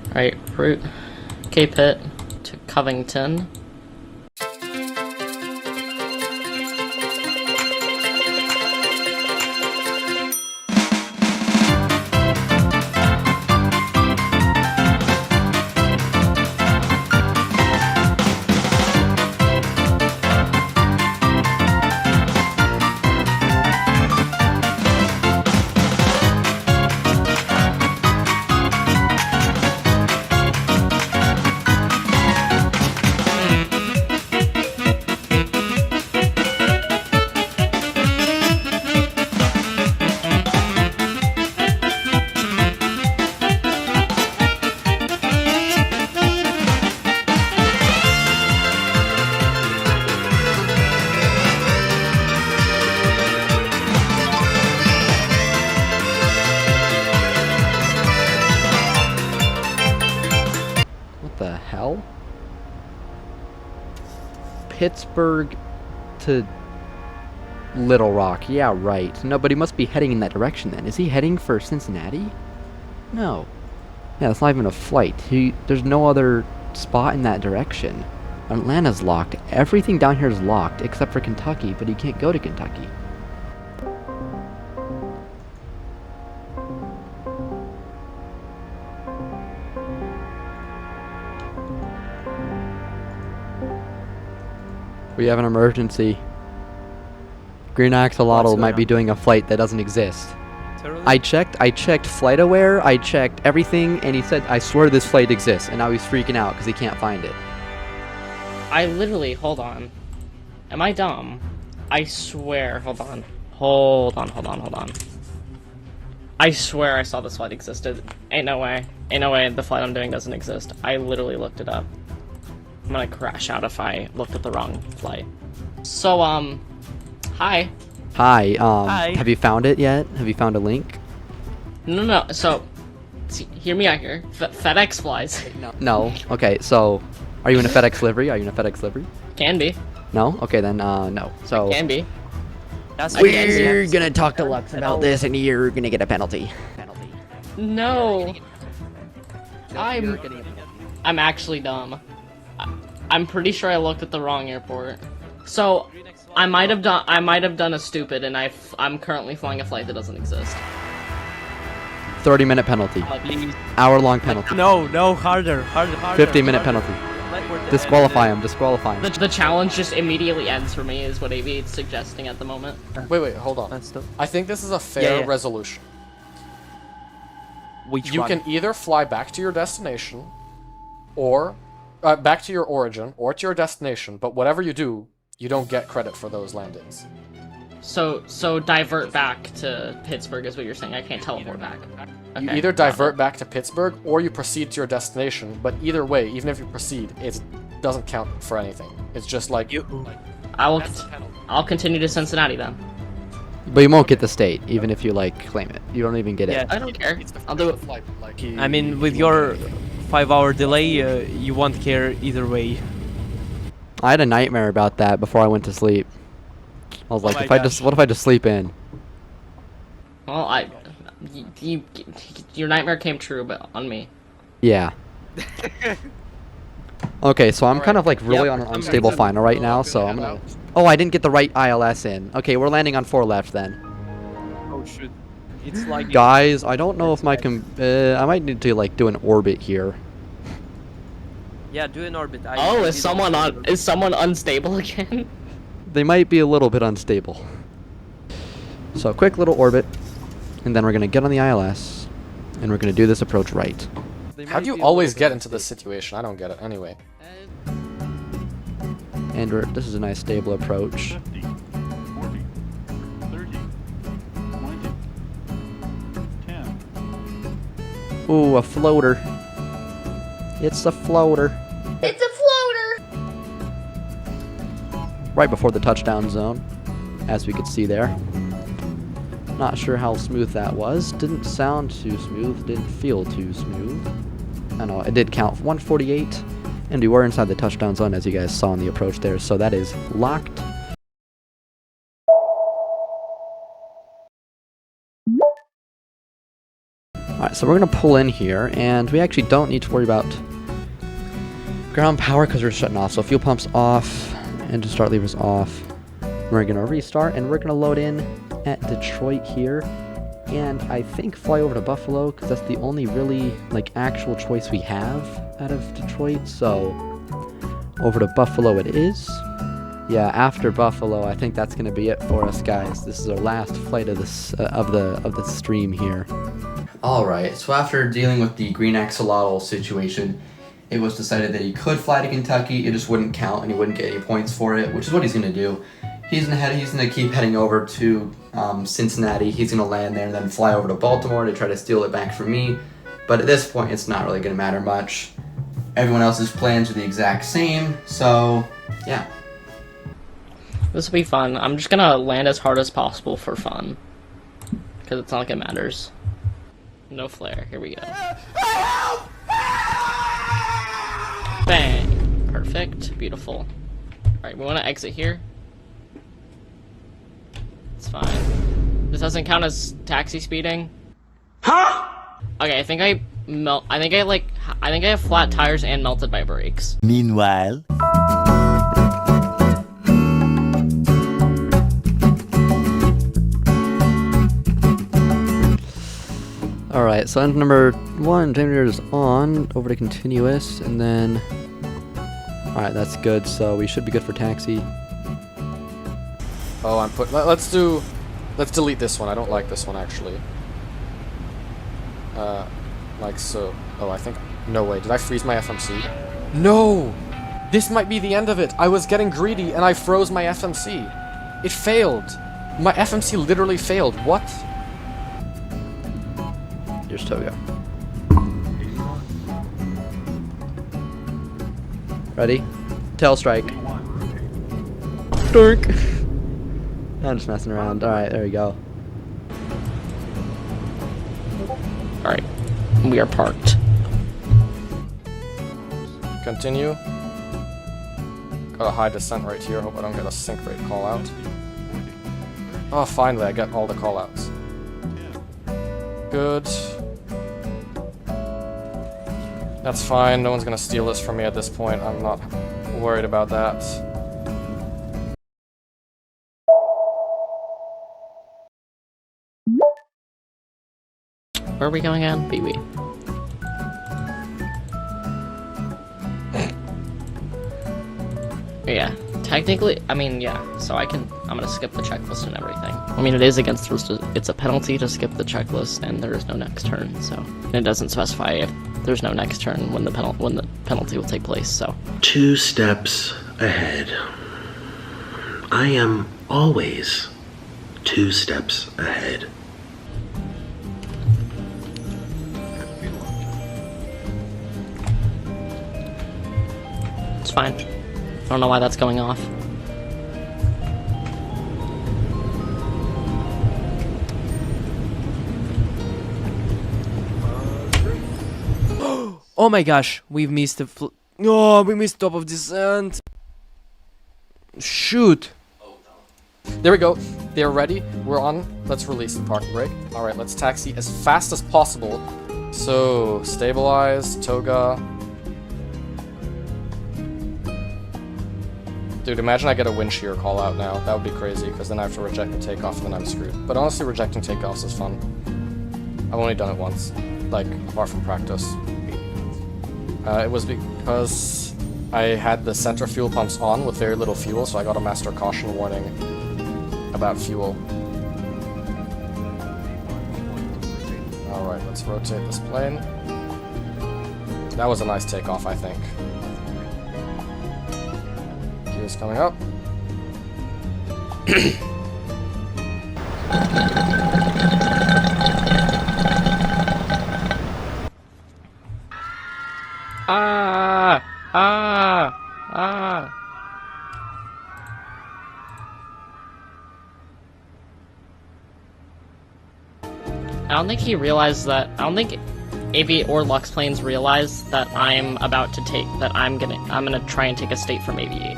Alright, route Cape Hit to Covington.
The hell? Pittsburgh to Little Rock. Yeah, right. No, but he must be heading in that direction then. Is he heading for Cincinnati? No. Yeah, that's not even a flight. There's no other spot in that direction. Atlanta's locked. Everything down here is locked except for Kentucky, but he can't go to Kentucky. We have an emergency. Green Axolotl might be doing a flight that doesn't exist.
Totally?
I checked FlightAware, I checked everything, and he said, I swear this flight exists, and now he's freaking out because he can't find it.
I literally, hold on. Am I dumb? I swear, hold on. Hold on. I swear I saw this flight existed. Ain't no way. Ain't no way the flight I'm doing doesn't exist. I literally looked it up. I'm gonna crash out if I looked at the wrong flight. So, hi.
Hi,
Hi.
Have you found it yet? Have you found a link?
No, so, see, hear me out here. FedEx flies.
No. Okay, so, are you in a FedEx livery?
Can be.
No? Okay, then, no. So,
Can be.
That's
we're gonna talk to Lux about this, and you're gonna get a penalty.
No. I'm actually dumb. I'm pretty sure I looked at the wrong airport. So, I might have done a stupid, and I'm currently flying a flight that doesn't exist.
30-minute penalty. Hour-long penalty.
No, harder.
50-minute penalty. Disqualify him.
The challenge just immediately ends for me, is what AV is suggesting at the moment.
Wait, hold on. I think this is a fair resolution. You can either fly back to your destination, or back to your origin, or to your destination, but whatever you do, you don't get credit for those landings.
So divert back to Pittsburgh is what you're saying. I can't teleport back. Okay,
You either divert back to Pittsburgh or you proceed to your destination, but either way, even if you proceed, it doesn't count for anything. It's just like
I'll continue to Cincinnati then.
But you won't get the state, even if you like claim it. You don't even get it.
I don't care. I'll do it.
I mean, with your 5-hour delay, you won't care either way.
I had a nightmare about that before I went to sleep. I was like, what if I just sleep in?
Well, your nightmare came true, but on me.
Yeah. Okay, so I'm kind of like really on an unstable final right now, so I'm gonna... Oh, I didn't get the right ILS in. Okay, we're landing on 4 left then.
Oh shit. It's like...
Guys, I don't know if my I might need to like do an orbit here.
Yeah, do an orbit.
Is someone unstable again?
They might be a little bit unstable. So quick little orbit, and then we're gonna get on the ILS, and we're gonna do this approach right.
How do you always get into this situation? I don't get it. Anyway.
And this is a nice stable approach.
50, 40, 30, 20, 10.
Ooh, a floater. It's a floater.
It's a floater!
Right before the touchdown zone, as we could see there. Not sure how smooth that was. Didn't sound too smooth. Didn't feel too smooth. I know, it did count 148. And we were inside the touchdown zone, as you guys saw in the approach there. So that is locked. Alright, so we're going to pull in here. And we actually don't need to worry about ground power because we're shutting off. So fuel pumps off. And to start levers off. We're going to restart. And we're going to load in at Detroit here. And I think fly over to Buffalo because that's the only really like actual choice we have out of Detroit. So over to Buffalo it is. Yeah, after Buffalo, I think that's gonna be it for us, guys. This is our last flight of this of the stream here. All right. So after dealing with the green axolotl situation, it was decided that he could fly to Kentucky. It just wouldn't count, and he wouldn't get any points for it, which is what he's gonna do. He's gonna keep heading over to Cincinnati. He's gonna land there and then fly over to Baltimore to try to steal it back from me. But at this point, it's not really gonna matter much. Everyone else's plans are the exact same, so yeah.
This will be fun. I'm just gonna land as hard as possible for fun, because it's not like it matters. No flare. Here we go. Bang! Perfect. Beautiful. Alright, we want to exit here. It's fine. This doesn't count as taxi speeding. Huh? Okay, I think I have flat tires and melted my brakes.
Meanwhile.
Alright, so engine number 1, generator is on, over to continuous, and then... Alright, that's good, so we should be good for taxi.
Oh, let's delete this one. I don't like this one, actually. Like so. Oh, I think... No way. Did I freeze my FMC? No! This might be the end of it. I was getting greedy, and I froze my FMC. It failed. My FMC literally failed. What?
Here's Togo. Ready? Tail strike. Dork. I'm just messing around. Alright, there we go.
Alright. We are parked.
Continue. Got a high descent right here. Hope I don't get a sink rate call out. Oh, finally, I get all the call outs. Good. That's fine. No one's gonna steal this from me at this point. I'm not worried about that.
Where are we going on? BB. Yeah, technically, I mean, yeah, so I'm gonna skip the checklist and everything. I mean, it is against the rules, it's a penalty to skip the checklist, and there is no next turn, so. And it doesn't specify if there's no next turn when the penalty will take place, so.
2 steps ahead. I am always
2 steps ahead.
It's fine. I don't know why that's going off.
Oh my gosh, we've missed the oh, we missed top of descent. Shoot.
There we go. They're ready. We're on. Let's release the parking brake. Alright, let's taxi as fast as possible. So, stabilize, toga. Dude, imagine I get a wind shear call out now. That would be crazy, because then I have to reject the takeoff and then I'm screwed. But honestly, rejecting takeoffs is fun. I've only done it once. Like, apart from practice. It was because I had the center fuel pumps on with very little fuel, so I got a master caution warning about fuel. Alright, let's rotate this plane. That was a nice takeoff, I think. Gears coming up.
I don't think he realized that. I don't think AB or Lux planes realize that I'm about to take. That I'm gonna try and take a state from AB.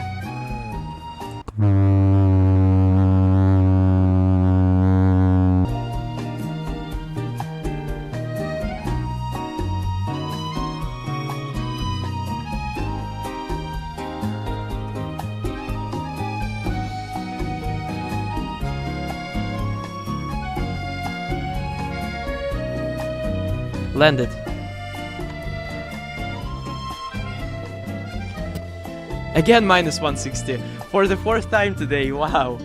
Landed. Again, minus 160 for the 4th time today. Wow.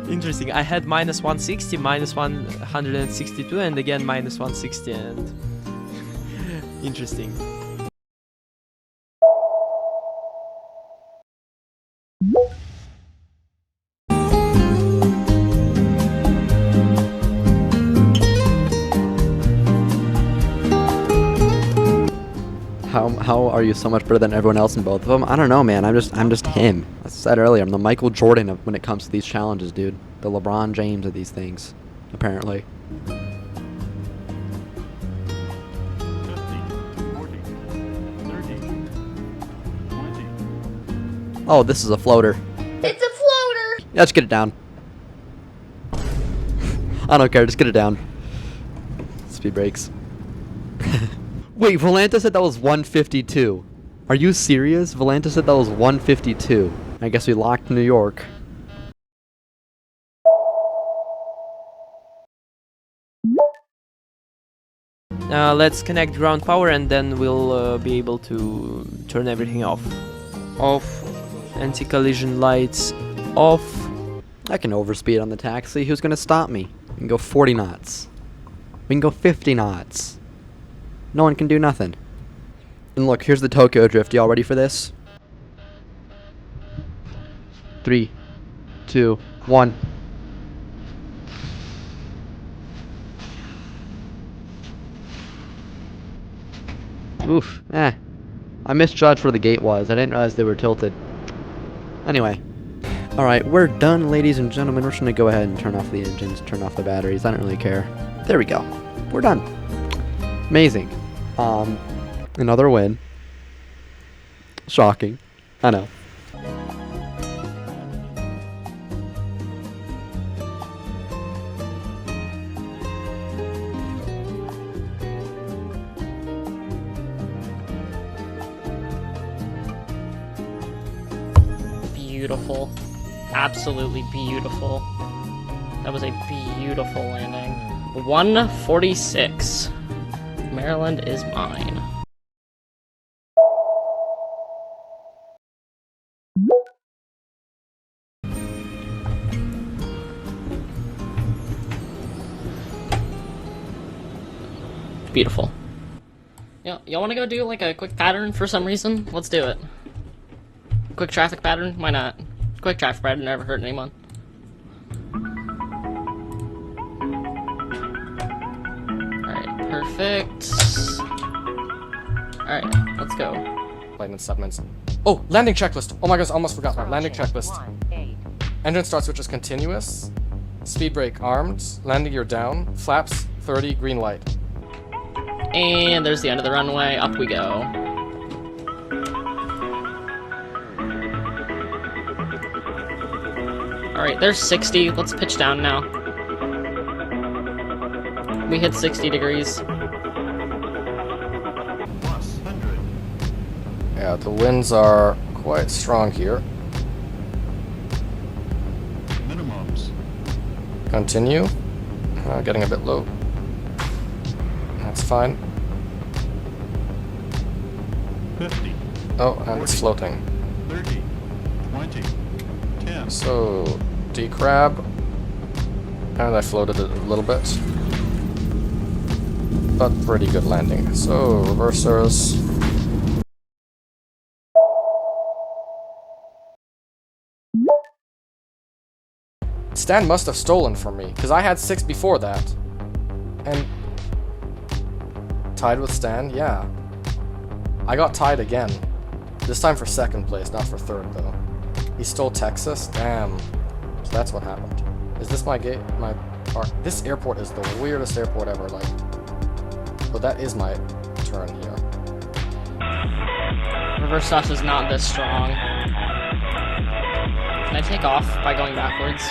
Interesting. I had minus 160, minus 162, and again minus 160, and interesting.
How are you so much better than everyone else in both of them? I don't know, man. I'm just him. As I said earlier, I'm the Michael Jordan of when it comes to these challenges, dude. The LeBron James of these things, apparently.
50, 40, 30, 20.
Oh, this is a floater.
It's a floater!
Yeah, just get it down. I don't care, just get it down. Speed brakes. Wait, Volanta said that was 152. Are you serious? Volanta said that was 152. I guess we locked New York.
Let's connect ground power and then we'll be able to turn everything off. Off. Anti-collision lights off.
I can overspeed on the taxi. Who's gonna stop me? We can go 40 knots. We can go 50 knots. No one can do nothing. And look, here's the Tokyo Drift. Y'all ready for this? 3, 2, 1. Oof. I misjudged where the gate was. I didn't realize they were tilted. Anyway. Alright, we're done, ladies and gentlemen. We're just gonna go ahead and turn off the engines, turn off the batteries. I don't really care. There we go. We're done. Amazing. Another win. Shocking. I know.
Beautiful. Absolutely beautiful. That was a beautiful landing. 146. Maryland is mine. Beautiful. Y'all wanna go do like a quick pattern for some reason? Let's do it. Quick traffic pattern? Why not? Quick traffic ride never hurt anyone. Alright, perfect. Alright, let's go.
Playing in 7 minutes. Oh, landing checklist! Oh my gosh, almost forgot my landing checklist. Engine start switch is continuous. Speed brake armed. Landing gear down. Flaps 30, green light.
And there's the end of the runway. Up we go. Alright, there's 60. Let's pitch down now. We hit 60 degrees.
Yeah, the winds are quite strong here.
Minimums.
Continue. Getting a bit low. That's fine.
50.
Oh, and it's floating.
30. 20. 10.
So, decrab. And I floated it a little bit. But pretty good landing. So, reversers. Stan must have stolen from me, because I had 6 before that. And... tied with Stan? Yeah. I got tied again. This time for 2nd place, not for 3rd, though. He stole Texas? Damn. So that's what happened. Is this my gate? My park? This airport is the weirdest airport ever, like... But that is my turn here.
Reverse thrust is not this strong. Can I take off by going backwards?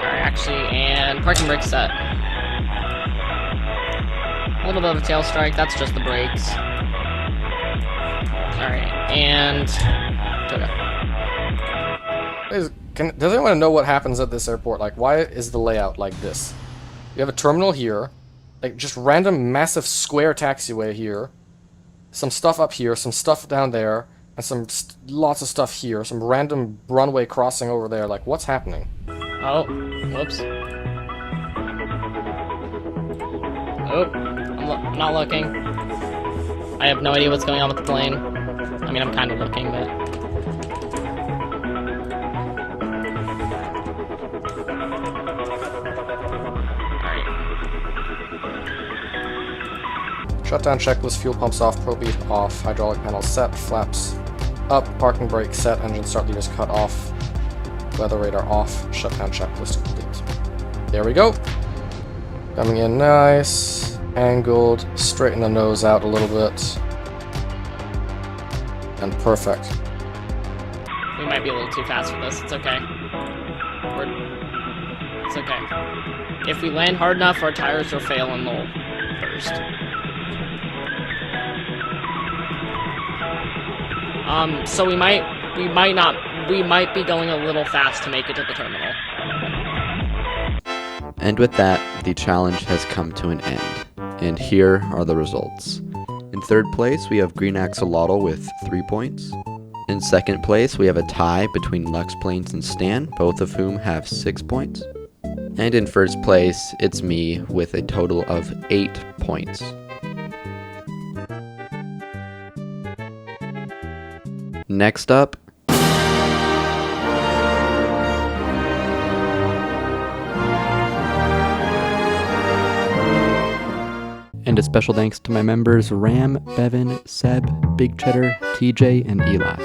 Alright, actually, and parking brake set. A little bit of a tail strike, that's just the brakes. Alright, and...
Does anyone know what happens at this airport? Like, why is the layout like this? You have a terminal here, like, just random massive square taxiway here, some stuff up here, some stuff down there, and some lots of stuff here, some random runway crossing over there. Like, what's happening?
Oh, whoops. Oh, I'm not looking. I have no idea what's going on with the plane. I mean, I'm kind of looking, but... Alright.
Shutdown checklist, fuel pumps off, probeat off, hydraulic panels set, flaps up, parking brake set, engine start levers cut off, weather radar off, shutdown checklist complete. There we go. Coming in nice, angled, straighten the nose out a little bit, and perfect.
We might be a little too fast for this, it's okay. It's okay. If we land hard enough, our tires will fail and they'll burst. So we might be going a little fast to make it to the terminal.
And with that, the challenge has come to an end. And here are the results. In 3rd place, we have Green Axolotl with 3 points. In 2nd place, we have a tie between Lux Plains and Stan, both of whom have 6 points. And in 1st place, it's me with a total of 8 points. Next up, and a special thanks to my members Ram, Bevan, Seb, Big Cheddar, TJ, and Eli.